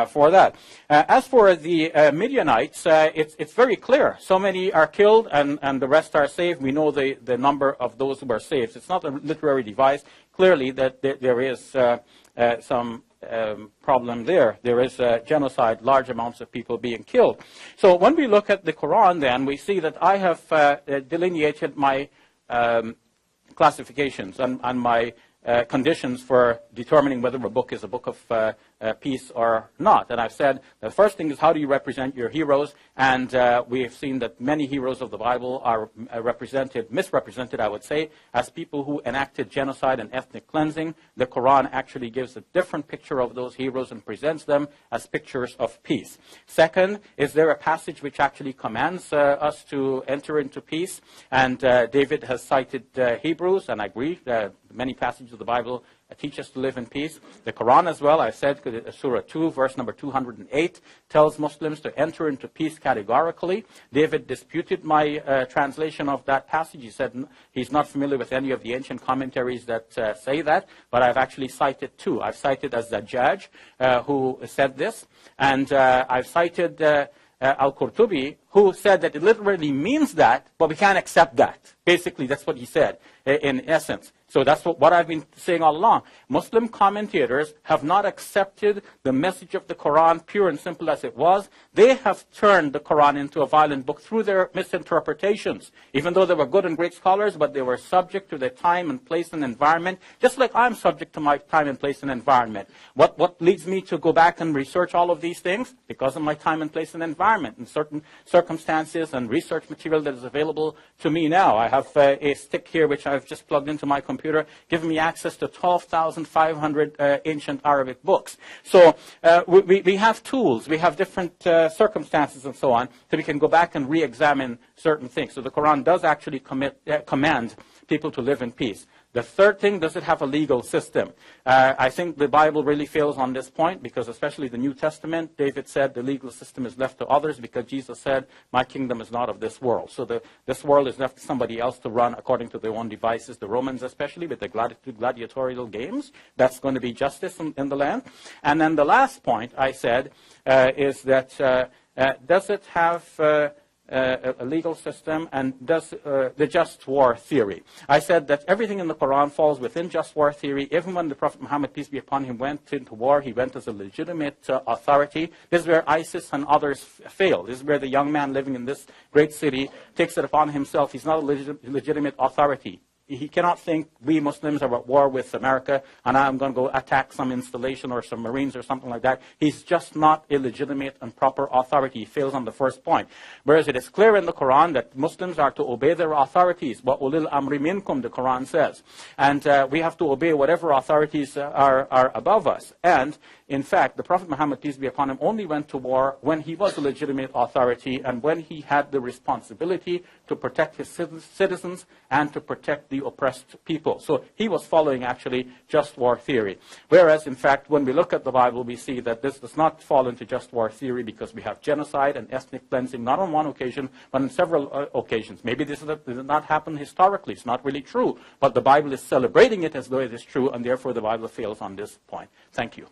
for that. As for the Midianites, it's very clear. So many are killed and the rest are saved. We know the number of those who are saved. It's not a literary device. Clearly that there is some problem there. There is genocide, large amounts of people being killed. So when we look at the Quran, then we see that I have delineated my classifications and my conditions for determining whether a book is a book of peace or not. And I've said the first thing is, how do you represent your heroes? And we have seen that many heroes of the Bible are misrepresented, I would say, as people who enacted genocide and ethnic cleansing. The Quran actually gives a different picture of those heroes and presents them as pictures of peace. Second, is there a passage which actually commands us to enter into peace? And David has cited Hebrews, and I agree, many passages of the Bible teach us to live in peace. The Quran as well, I said, Surah 2, verse number 208, tells Muslims to enter into peace categorically. David disputed my translation of that passage. He said he's not familiar with any of the ancient commentaries that say that, but I've actually cited two. I've cited as the judge who said this, and I've cited Al-Qurtubi, who said that it literally means that, but we can't accept that. Basically, that's what he said, in essence. So that's what I've been saying all along. Muslim commentators have not accepted the message of the Quran, pure and simple as it was. They have turned the Quran into a violent book through their misinterpretations. Even though they were good and great scholars, but they were subject to their time and place and environment, just like I'm subject to my time and place and environment. What leads me to go back and research all of these things? Because of my time and place and environment, and certain circumstances and research material that is available to me now. I have a stick here which I've just plugged into my computer, giving me access to 12,500 ancient Arabic books. So we have tools, we have different circumstances and so on, so we can go back and re-examine certain things. So the Quran does actually command people to live in peace. The third thing, does it have a legal system? I think the Bible really fails on this point, because especially the New Testament, David said the legal system is left to others, because Jesus said, my kingdom is not of this world. So this world is left to somebody else to run according to their own devices, the Romans especially, with the gladiatorial games. That's going to be justice in the land. And then the last point I said is that does it have a legal system, and does the just war theory. I said that everything in the Quran falls within just war theory. Even when the Prophet Muhammad, peace be upon him, went into war, he went as a legitimate authority. This is where ISIS and others fail. This is where the young man living in this great city takes it upon himself. He's not a legitimate authority. He cannot think we Muslims are at war with America and I'm going to go attack some installation or some Marines or something like that. He's just not a legitimate and proper authority. He fails on the first point. Whereas it is clear in the Quran that Muslims are to obey their authorities. Wa ulil amri minkum, the Quran says. And we have to obey whatever authorities are above us. And in fact, the Prophet Muhammad, peace be upon him, only went to war when he was a legitimate authority and when he had the responsibility to protect his citizens and to protect the oppressed people. So he was following actually just war theory. Whereas, in fact, when we look at the Bible, we see that this does not fall into just war theory, because we have genocide and ethnic cleansing, not on one occasion, but on several occasions. Maybe this did not happen historically. It's not really true. But the Bible is celebrating it as though it is true, and therefore the Bible fails on this point. Thank you.